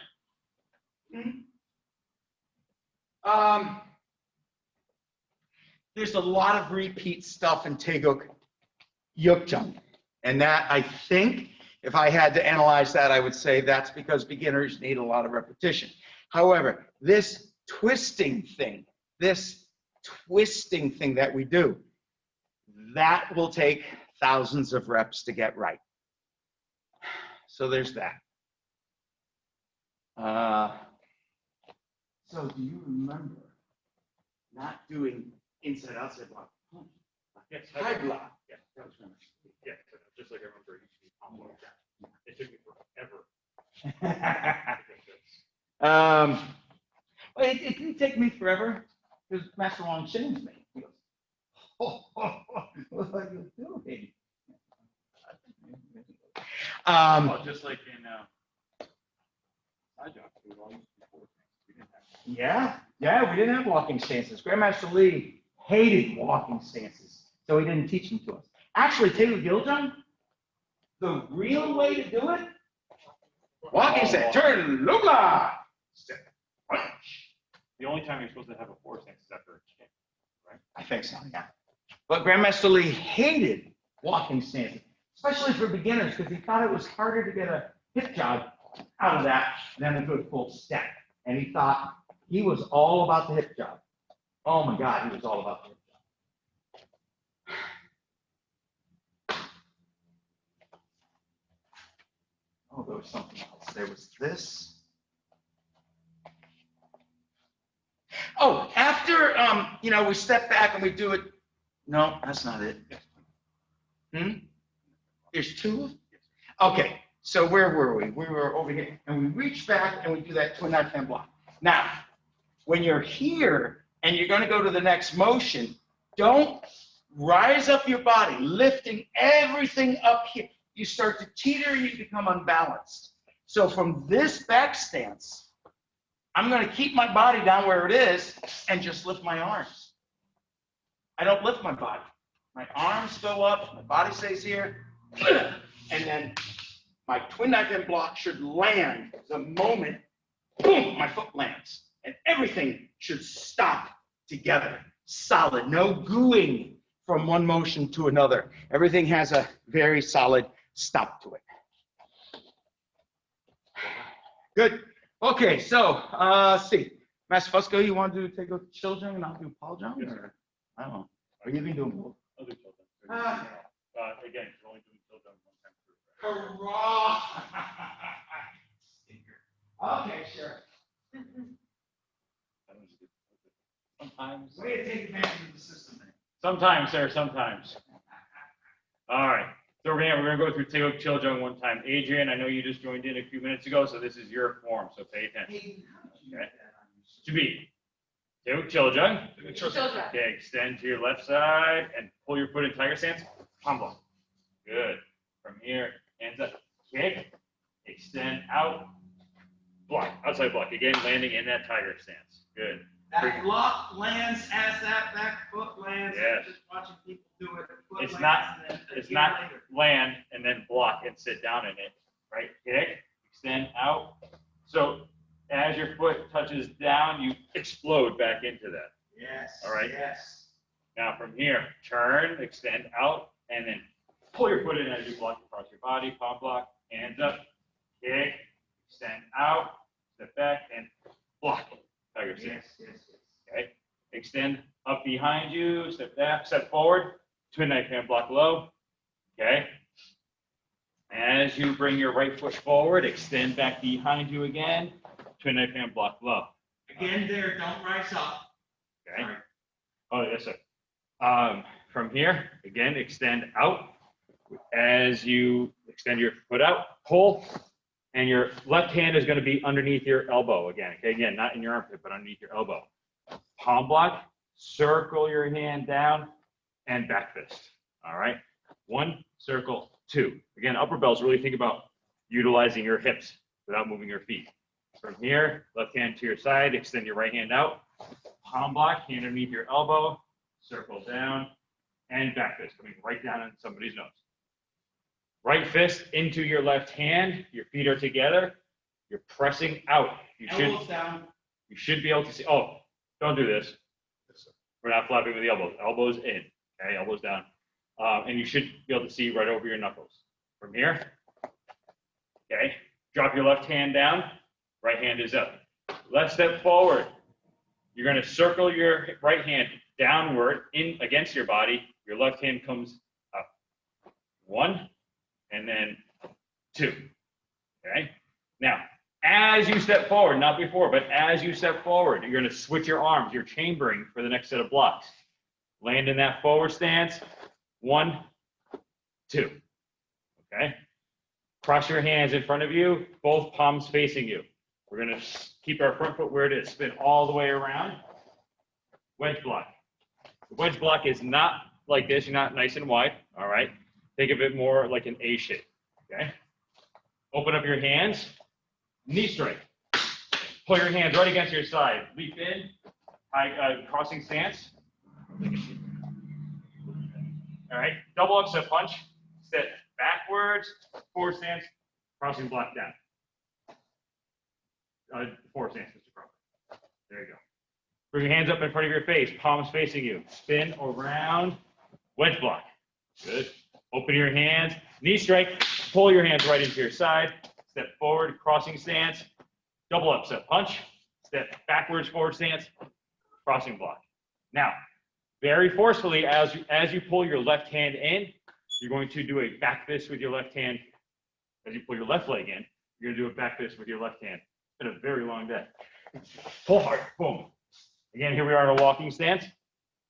There's a lot of repeat stuff in Taeguk yuk jump, and that I think, if I had to analyze that, I would say that's because beginners need a lot of repetition. However, this twisting thing that we do, that will take thousands of reps to get right. So there's that. So do you remember not doing inside outside block? Yes. High block. Yeah. Yeah. Just like I remember it used to be palm block. It took me forever. Well, it didn't take me forever because Master Wong changed me. He goes, what are you doing? Well, just like in side jump, we all used to do 4 things. We didn't have. Yeah, we didn't have walking stances. Grandmaster Lee hated walking stances, so he didn't teach them to us. Actually, Taylor Giljon, the real way to do it, walking stance, turn, lula, step, punch. The only time you're supposed to have a 4 stance is after a kick, right? I think so, yeah. But Grandmaster Lee hated walking stances, especially for beginners, because he thought it was harder to get a hip job out of that than a good full step. And he thought he was all about the hip job. Oh my God, he was all about the hip job. Oh, there was something else. There was this. Oh, after we step back and we do it. No, that's not it. There's 2. Okay, so where were we? We were over here, and we reach back and we do that twin knife hand block. Now, when you're here and you're going to go to the next motion, don't rise up your body, lifting everything up here. You start to teeter and you become unbalanced. So from this back stance, I'm going to keep my body down where it is and just lift my arms. I don't lift my body. My arms go up, my body stays here, and then my twin knife hand block should land the moment, boom, my foot lands. And everything should stop together, solid, no gooing from one motion to another. Everything has a very solid stop to it. Good. Okay, so let's see. Master Fusco, you want to take a children and I'll do Paul John? Yes, Or, I don't know. Or you can do both? I'll do children. Again, you're only doing children 1 time through. Hurrah! Okay, sure. Sometimes. Way to take advantage of the system. Sometimes, sir, sometimes. All right. So we're gonna go through Taeguk Chiljung 1 time. Adrian, I know you just joined in a few minutes ago, so this is your form, so pay attention. Okay. To be Taeguk Chiljung. Children. Okay, extend to your left side and pull your foot in tiger stance. Combo. Good. From here, hands up. Kick. Extend out. Block. Outside block. Again, landing in that tiger stance. Good. That block lands as that back foot lands. Yes. Just watching people do it. Foot It's lands not- and then a It's year not later. land and then block and sit down in it. Right? Kick. Extend out. So as your foot touches down, you explode back into that. Yes. All right. Yes. Now from here, turn, extend out, and then pull your foot in as you block across your body, palm block, hands up, kick, extend out, step back, and block. Tiger stance. Yes. Yes. Yes. Okay. Extend up behind you, step back, step forward, twin knife hand block low. Okay. As you bring your right foot forward, extend back behind you again, twin knife hand block low. Again, there. Don't rise up. Okay. Sorry. Oh, yes, sir. From here, again, extend out. As you extend your foot out, pull, and your left hand is going to be underneath your elbow again. Okay, again, not in your armpit, but underneath your elbow. Palm block, circle your hand down, and back fist. All right. 1, circle, 2. Again, upper bells, really think about utilizing your hips without moving your feet. From here, left hand to your side, extend your right hand out. Palm block, hand underneath your elbow, circle down, and back fist, coming right down on somebody's nose. Right fist into your left hand, your feet are together, you're pressing out. Elbows down. You should be able to see, oh, don't do this. We're not flapping with the elbows. Elbows in, okay, elbows down. And you should be able to see right over your knuckles. From here, okay, drop your left hand down, right hand is up. Left step forward. You're going to circle your right hand downward in against your body. Your left hand comes up. 1, and then 2. Okay? Now, as you step forward, not before, but as you step forward, you're going to switch your arms. You're chambering for the next set of blocks. Land in that forward stance. 1, 2. Okay? Cross your hands in front of you, both palms facing you. We're going to keep our front foot where it is. Spin all the way around. Wedge block. The wedge block is not like this. You're not nice and wide. All right? Think of it more like an A shape. Okay? Open up your hands. Knee strike. Pull your hands right against your side. Leap in. High crossing stance. All right? Double upset punch. Step backwards. Forward stance. Crossing block down. Forward stance, Mr. Crawford. There you go. Bring your hands up in front of your face. Palms facing you. Spin around. Wedge block. Good. Open your hands. Knee strike. Pull your hands right into your side. Step forward. Crossing stance. Double upset punch. Step backwards. Forward stance. Crossing block. Now, very forcefully, as you pull your left hand in, you're going to do a back fist with your left hand. As you pull your left leg in, you're going to do a back fist with your left hand. It's been a very long day. Pull hard. Boom. Again, here we are in a walking stance.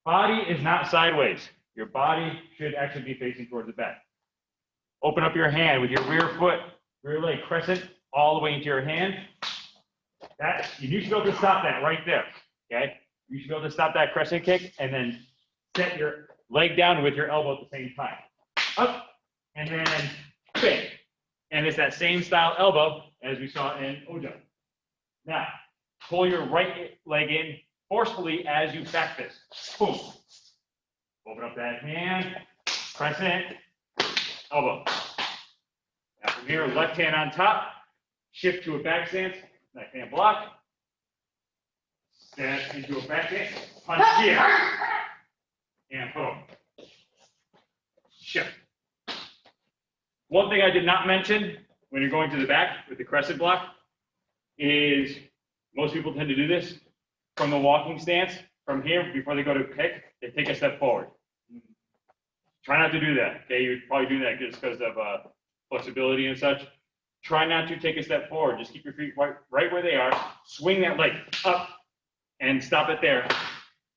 Body is not sideways. Your body should actually be facing towards the back. Open up your hand with your rear foot, rear leg crescent, all the way into your hand. You should be able to stop that right there. Okay? You should be able to stop that crescent kick and then set your leg down with your elbow at the same time. Up, and then bang. And it's that same style elbow as we saw in Oja. Now, pull your right leg in forcefully as you back fist. Boom. Open up that hand, crescent, elbow. Now from here, left hand on top, shift to a back stance, left hand block, step into a back stance, punch here, and boom. Shift. One thing I did not mention when you're going to the back with the crescent block is most people tend to do this from the walking stance. From here, before they go to kick, they take a step forward. Try not to do that. Okay, you're probably doing that just because of flexibility and such. Try not to take a step forward. Just keep your feet right where they are. Swing that leg up and stop it there,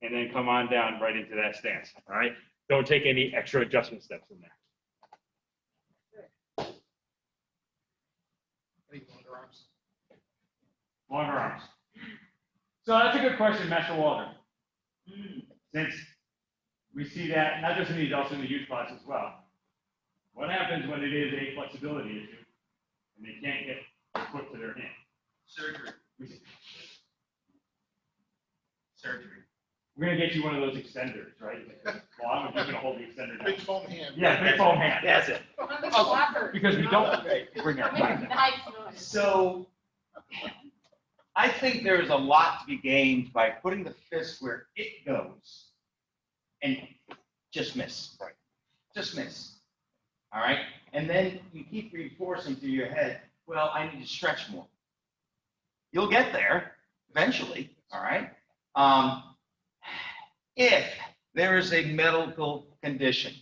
and then come on down right into that stance. All right. Don't take any extra adjustment steps in there. Any longer arms? Longer arms. So that's a good question, Master Walter. Since we see that not just in these, also in the youth class as well. What happens when it is a flexibility issue and they can't get their foot to their hand? Surgery. Surgery. We're gonna get you one of those extenders, right? Well, I'm just gonna hold the extender down. Big foam hand. Yeah, big foam hand. That's it. On the blocker. Because we don't bring our Make a hand down. nice noise. So I think there's a lot to be gained by putting the fist where it goes and just miss. Right. Just miss. All right? And then you keep reinforcing to your head, well, I need to stretch more. You'll get there eventually. All right? If there is a medical condition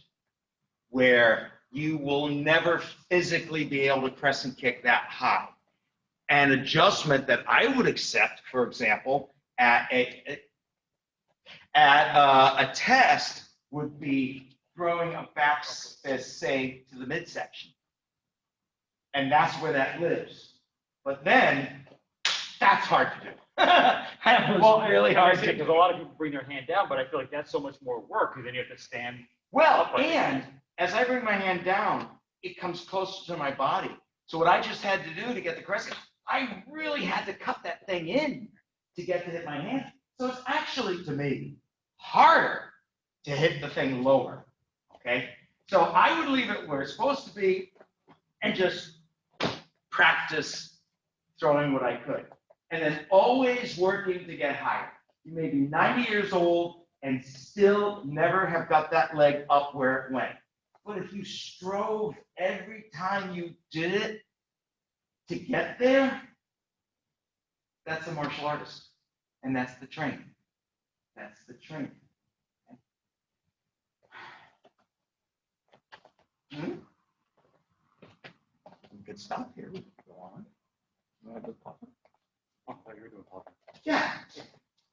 where you will never physically be able to press and kick that high, an adjustment that I would accept, for example, at a test would be throwing a back fist, say, to the midsection. And that's where that lives. But then, that's hard to do. That was really hard to do. Because a lot of people bring their hand down, but I feel like that's so much more work because then you have to stand. Well, upright. and as I bring my hand down, it comes closer to my body. So what I just had to do to get the crescent, I really had to cut that thing in to get to hit my hand. So it's actually, to me, harder to hit the thing lower, okay? So I would leave it where it's supposed to be and just practice throwing what I could. And then always working to get higher. You may be 90 years old and still never have got that leg up where it went. But if you strove every time you did it to get there, that's a martial artist. And that's the training. That's the training. Okay. We could stop here. We could go on. You want to do pop-up? Oh, I thought you were doing pop. Yeah.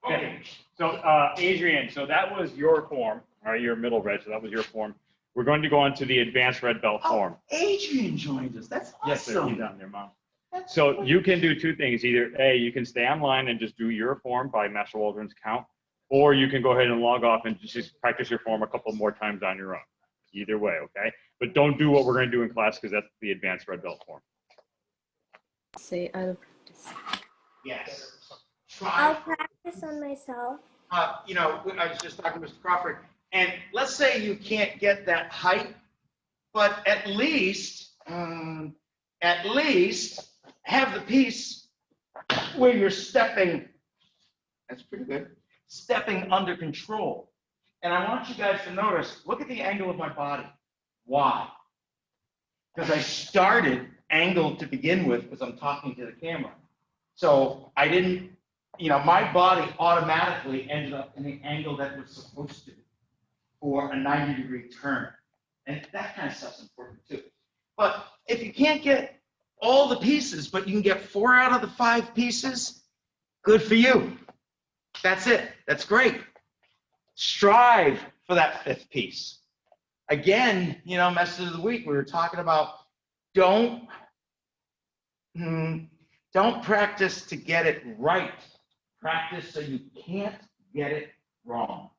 Okay, so Adrian, so that was your form, all right, your middle red, so that was your form. We're going to go on to the advanced red belt form. Adrian joined us. That's awesome. Yes, sir, he's down there, Mom. So you can do two things. Either A, you can stay online and just do your form by Master Waldron's count, or you can go ahead and log off and just practice your form a couple more times on your own. Either way, okay? But don't do what we're going to do in class because that's the advanced red belt form. Say I'll practice. Yes. I'll Try. practice on myself. You know, I was just talking to Mr. Crawford, and let's say you can't get that height, but at least have the piece where you're stepping. That's pretty good. Stepping under control. And I want you guys to notice, look at the angle of my body. Why? Because I started angled to begin with because I'm talking to the camera. So I didn't, you know, my body automatically ended up in the angle that was supposed to for a 90-degree turn. And that kind of stuff's important too. But if you can't get all the pieces, but you can get 4 out of the 5 pieces, good for you. That's it. That's great. Strive for that 5th piece. Again, you know, message of the week, we were talking about don't practice to get it right. Practice so you can't get it wrong.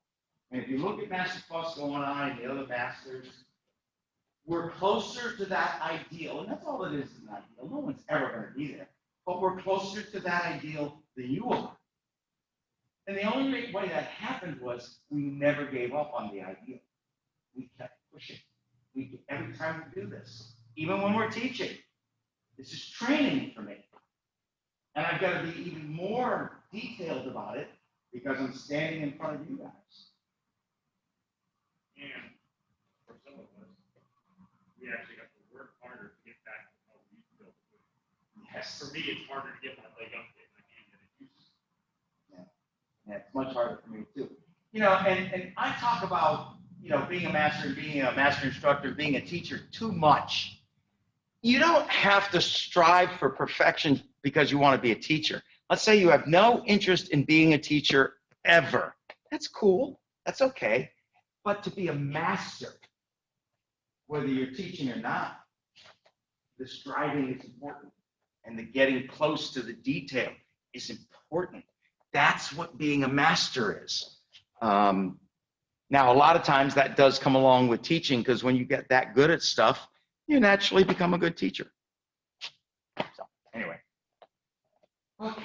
And if you look at Master Plus going on and the other masters, we're closer to that ideal, and that's all it is an ideal. No one's ever going to be there, but we're closer to that ideal than you are. And the only way that happened was we never gave up on the ideal. We kept pushing. Every time we do this, even when we're teaching, this is training for me. And I've got to be even more detailed about it because I'm standing in front of you guys. And for some of us, we actually have to work harder to get back to how we feel. Yes. For me, it's harder to get my leg up there than I can get it used. Yeah, it's much harder for me too. You know, and I talk about, you know, being a master and being a master instructor, being a teacher too much. You don't have to strive for perfection because you want to be a teacher. Let's say you have no interest in being a teacher ever. That's cool. That's okay. But to be a master, whether you're teaching or not, the striving is important. And the getting close to the detail is important. That's what being a master is. Now, a lot of times that does come along with teaching because when you get that good at stuff, you naturally become a good teacher. So, anyway. Okay.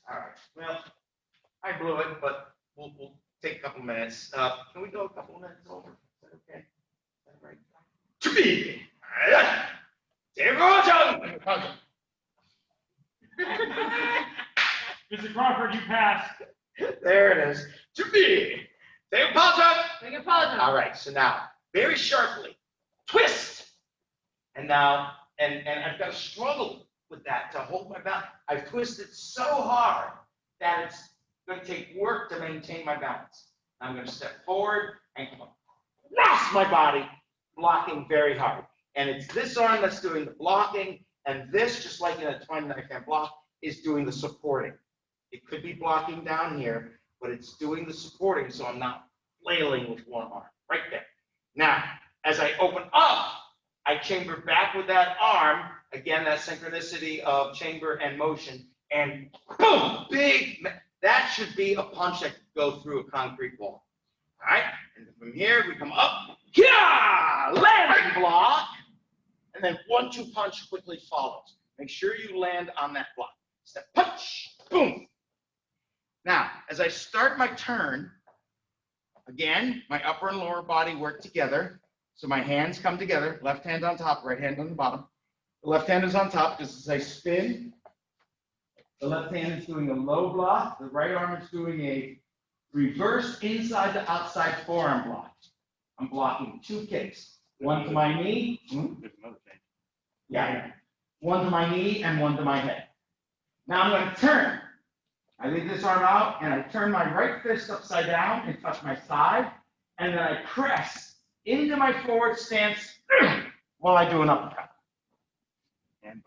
All right. Well, I blew it, but we'll take a couple minutes. Can we go a couple minutes over? Is that okay? Is that right? To be. Mr. Crawford, you passed. There it is. To me. Take a pause up. Make a pause. All right, so now, very sharply, twist. And now, and I've got to struggle with that to hold my balance. I've twisted so hard that it's going to take work to maintain my balance. I'm going to step forward and cross my body, blocking very hard. And it's this arm that's doing the blocking, and this, just like in a twin knife hand block, is doing the supporting. It could be blocking down here, but it's doing the supporting, so I'm not flailing with one arm, right there. Now, as I open up, I chamber back with that arm, again, that synchronicity of chamber and motion, and boom, big, that should be a punch that could go through a concrete wall. All right, and from here, we come up, yeah, landing block, and then 1-2 punch quickly follows. Make sure you land on that block. Step punch, boom. Now, as I start my turn, again, my upper and lower body work together. So my hands come together, left hand on top, right hand on the bottom. The left hand is on top, because as I spin, the left hand is doing a low block, the right arm is doing a reverse inside to outside forearm block. I'm blocking 2 kicks. One to my knee. There's another thing. Yeah. One to my knee and one to my head. Now I'm going to turn. I leave this arm out and I turn my right fist upside down and touch my side. And then I press into my forward stance while I do an uppercut. And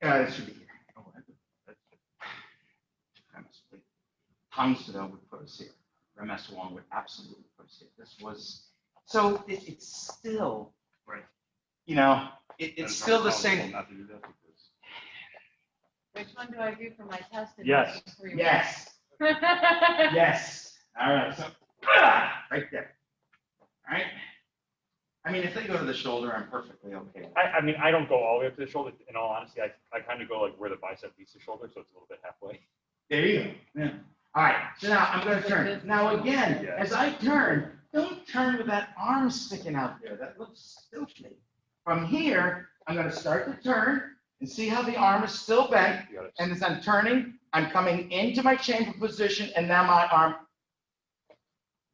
it should be here. Oh, that's Tungsten would put us here. MS1 would absolutely put us here. This was, so it's still, Right. You know, it's still the same. Not to do that because- Which one do I do for my test? Yes. Yes. Yes. All right. So right there. All right. I mean, if they go to the shoulder, I'm perfectly okay. I mean, I don't go all the way up to the shoulder. In all honesty, I kind of go like where the bicep meets the shoulder, so it's a little bit halfway. There you go. Yeah. All right. So now I'm going to turn. Now again, Yeah. as I turn, don't turn with that arm sticking out there. That looks filthy. From here, I'm going to start to turn and see how the arm is still bent. You gotta- And as I'm turning, I'm coming into my chamber position, and now my arm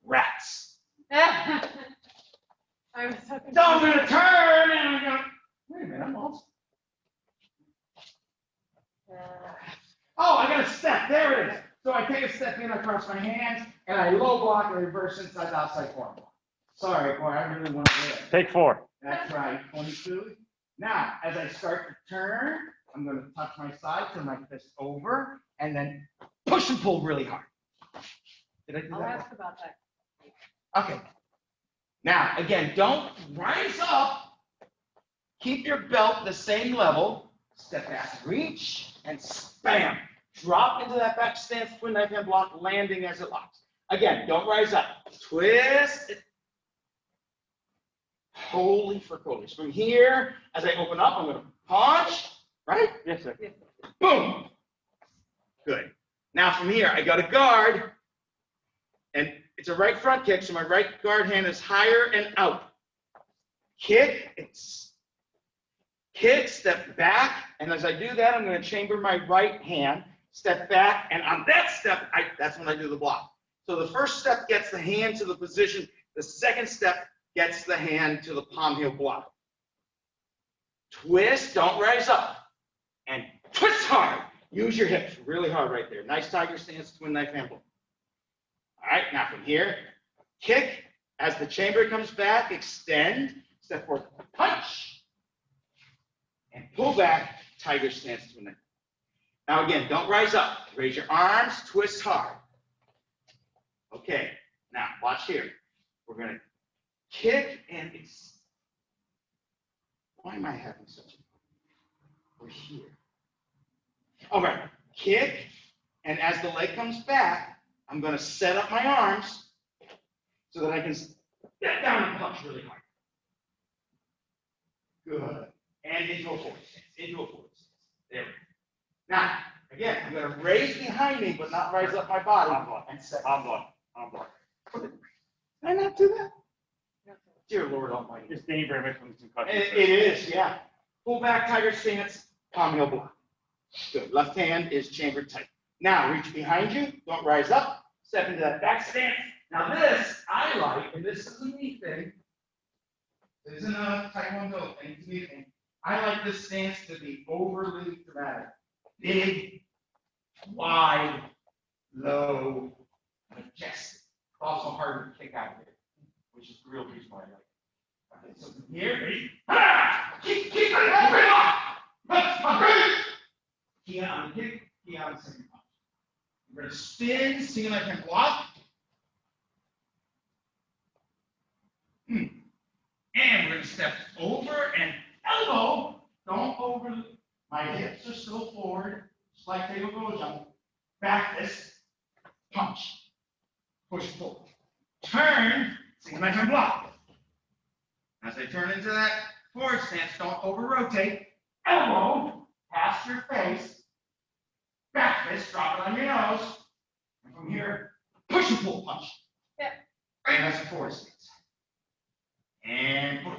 rats. I was so So I'm going to turn, and I'm going to, wait a minute, I'm almost, oh, I got a step. There it is. So I take a step in across my hands, and I low block and reverse inside outside forearm block. Sorry, boy, I really want to do it. Take 4. That's right, 22. Now, as I start to turn, I'm going to touch my side, turn my fist over, and then push and pull really hard. Did I do I'll that? ask about that. Okay. Now, again, don't rise up. Keep your belt the same level. Step back, reach, and spam. Drop into that back stance, twin knife hand block, landing as it locks. Again, don't rise up. Twist. Holy frijoles. From here, as I open up, I'm going to punch, right? Yes, sir. Boom. Good. Now from here, I got a guard, and it's a right front kick, so my right guard hand is higher and out. Kick, step back, and as I do that, I'm going to chamber my right hand, step back, and on that step, that's when I do the block. So the first step gets the hand to the position, the second step gets the hand to the palm heel block. Twist, don't rise up, and twist hard. Use your hips really hard right there. Nice tiger stance, twin knife hand block. All right, now from here, kick. As the chamber comes back, extend, step forward, punch, and pull back, tiger stance, twin knife. Now again, don't rise up. Raise your arms, twist hard. Okay, now watch here. We're going to kick and why am I having such a we're here. All right, kick, and as the leg comes back, I'm going to set up my arms so that I can step down and punch really hard. Good. And into a forward stance, into a forward stance. There we go. Now, again, I'm going to raise behind me, but not rise up my body. And set. I'm blocked. Did I not do that? Dear Lord Almighty. It's dangerous very much when some cuts. It is, yeah. Pull back, tiger stance, palm heel block. Good. Left hand is chambered tight. Now reach behind you, don't rise up, step into that back stance. Now this, I like, and this is a me thing. This isn't a Taekwondo thing, it's a me thing. I like this stance to be overly dramatic. Big, wide, low, majestic. Also harder to kick out of here, which is the real reason why I like it. Okay, so from here, ready? Keep key on the kick, key on the second punch. We're going to spin, see if I can block. And we're going to step over and elbow. Don't over. My hips are still forward, just like they would go jump. Back this, punch, push forward. Turn, see if I can block. As I turn into that forward stance, don't over rotate. Elbow, past your face. Back fist, drop it on your nose. And from here, push and pull punch. Yeah. And that's a forward stance. And pull.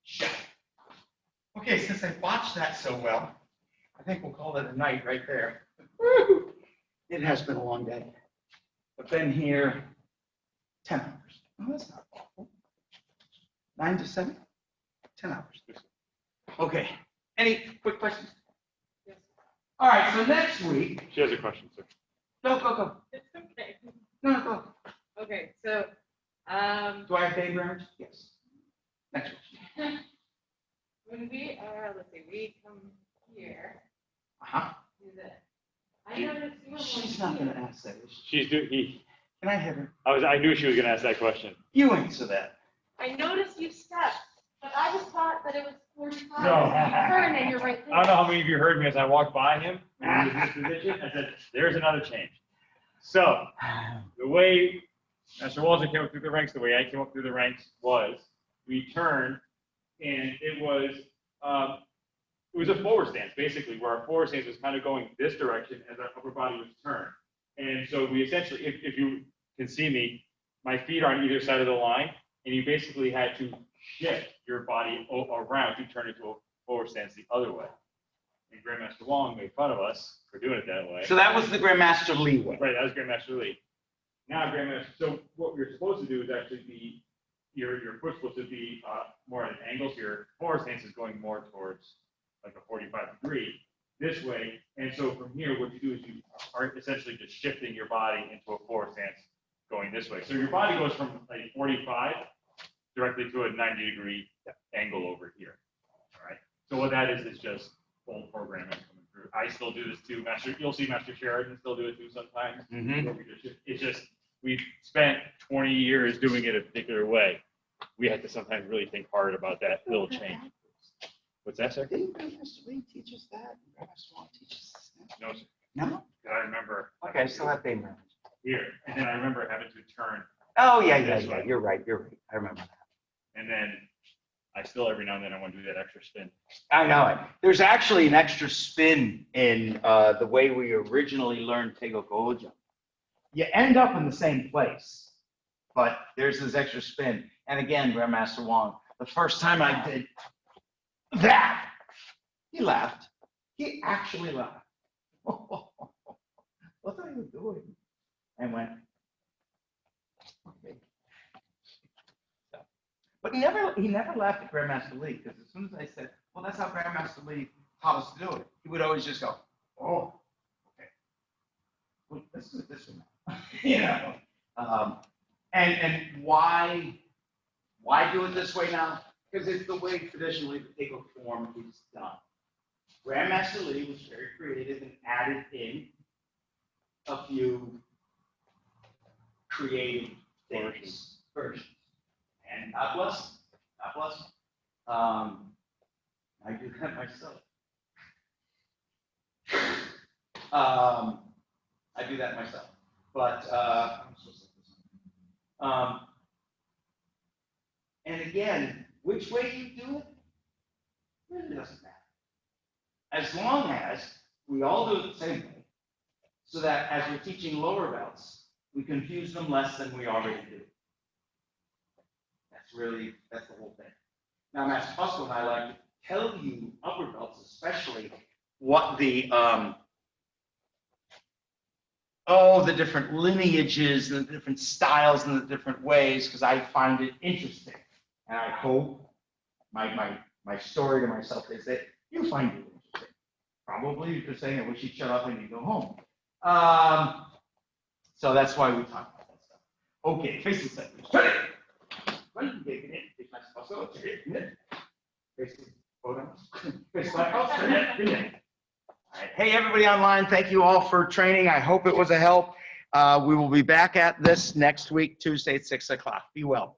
Shut. Okay, since I botched that so well, I think we'll call it a night right there. Woo! It has been a long day. I've been here 10 hours. Oh, that's not awful. 9 to 7? 10 hours. Okay. Any quick questions? Yes. All right, so next week. She has a question, sir. Go. It's okay. No, go. Okay, so, Do I have baby arms? Yes. Next week. when we are, let's see, we come here, Uh-huh. do this. I noticed you were She's more not going to here. ask that. Is she? She's doing. Can I hit her? I knew she was gonna ask that question. You answer that. I noticed you stepped, but I just thought that it was 45. No. You turn and you're right there. I don't know how many of you heard me as I walked by him in this position. I said, "There's another change." So the way Master Walter came up through the ranks, the way I came up through the ranks was we turned, and it was a forward stance basically, where our forward stance was kind of going this direction as our upper body was turned. And so we essentially, if you can see me, my feet are on either side of the line, and you basically had to shift your body around to turn into a forward stance the other way. And Grandmaster Wong made fun of us for doing it that way. So that was the Grandmaster Lee way. Right, that was Grandmaster Lee. Now Grandmaster, so what you're supposed to do is actually be, your foot's supposed to be more at an angle, so your forward stance is going more towards like a 45-degree this way. And so from here, what you do is you are essentially just shifting your body into a forward stance going this way. So your body goes from like 45 directly to a 90-degree angle over here. All right. So what that is just full programming coming through. I still do this too. You'll see Master Sheridan still do it too sometimes. Mm-hmm. It's just, we've spent 20 years doing it a particular way. We have to sometimes really think hard about that little change. What's that, sir? Didn't Grandmaster Lee teach us that? Grandmaster Wong teaches us that? No, sir. No? I remember. Okay, so that they remember. Here, and then I remember having to turn, Oh, yeah. This way. You're right. I remember that. and then I still every now and then I want to do that extra spin. I know it. There's actually an extra spin in the way we originally learned Tego Gojo. You end up in the same place, but there's this extra spin. And again, Grandmaster Wong, the first time I did that, he laughed. He actually laughed. What are you doing? And went, okay. So, but he never laughed at Grandmaster Lee, because as soon as I said, well, that's how Grandmaster Lee taught us to do it, he would always just go, oh, okay. Well, let's do it this way now. You know? And why do it this way now? Because it's the way traditionally the Tego form is done. Grandmaster Lee was very creative and added in a few creative versions. And God bless him. God bless him. I do that myself. I do that myself. But I'm supposed to say this. And again, which way you do it really doesn't matter. As long as we all do it the same way, so that as we're teaching lower belts, we confuse them less than we already do. That's the whole thing. Now, Master Fusco and I like to tell you upper belts, especially, what the oh, the different lineages and the different styles and the different ways, because I find it interesting. And I hope my story to myself is that you find it interesting. Probably you're just saying, I wish you'd shut up and you go home. So that's why we talk about that stuff. Okay, face the side. All right. Hey, everybody online, thank you all for training. I hope it was a help. We will be back at this next week, Tuesday at 6 o'clock. Be well.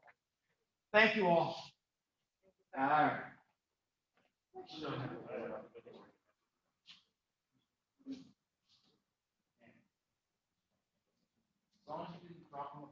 Thank you all. All right. As long as you didn't drop them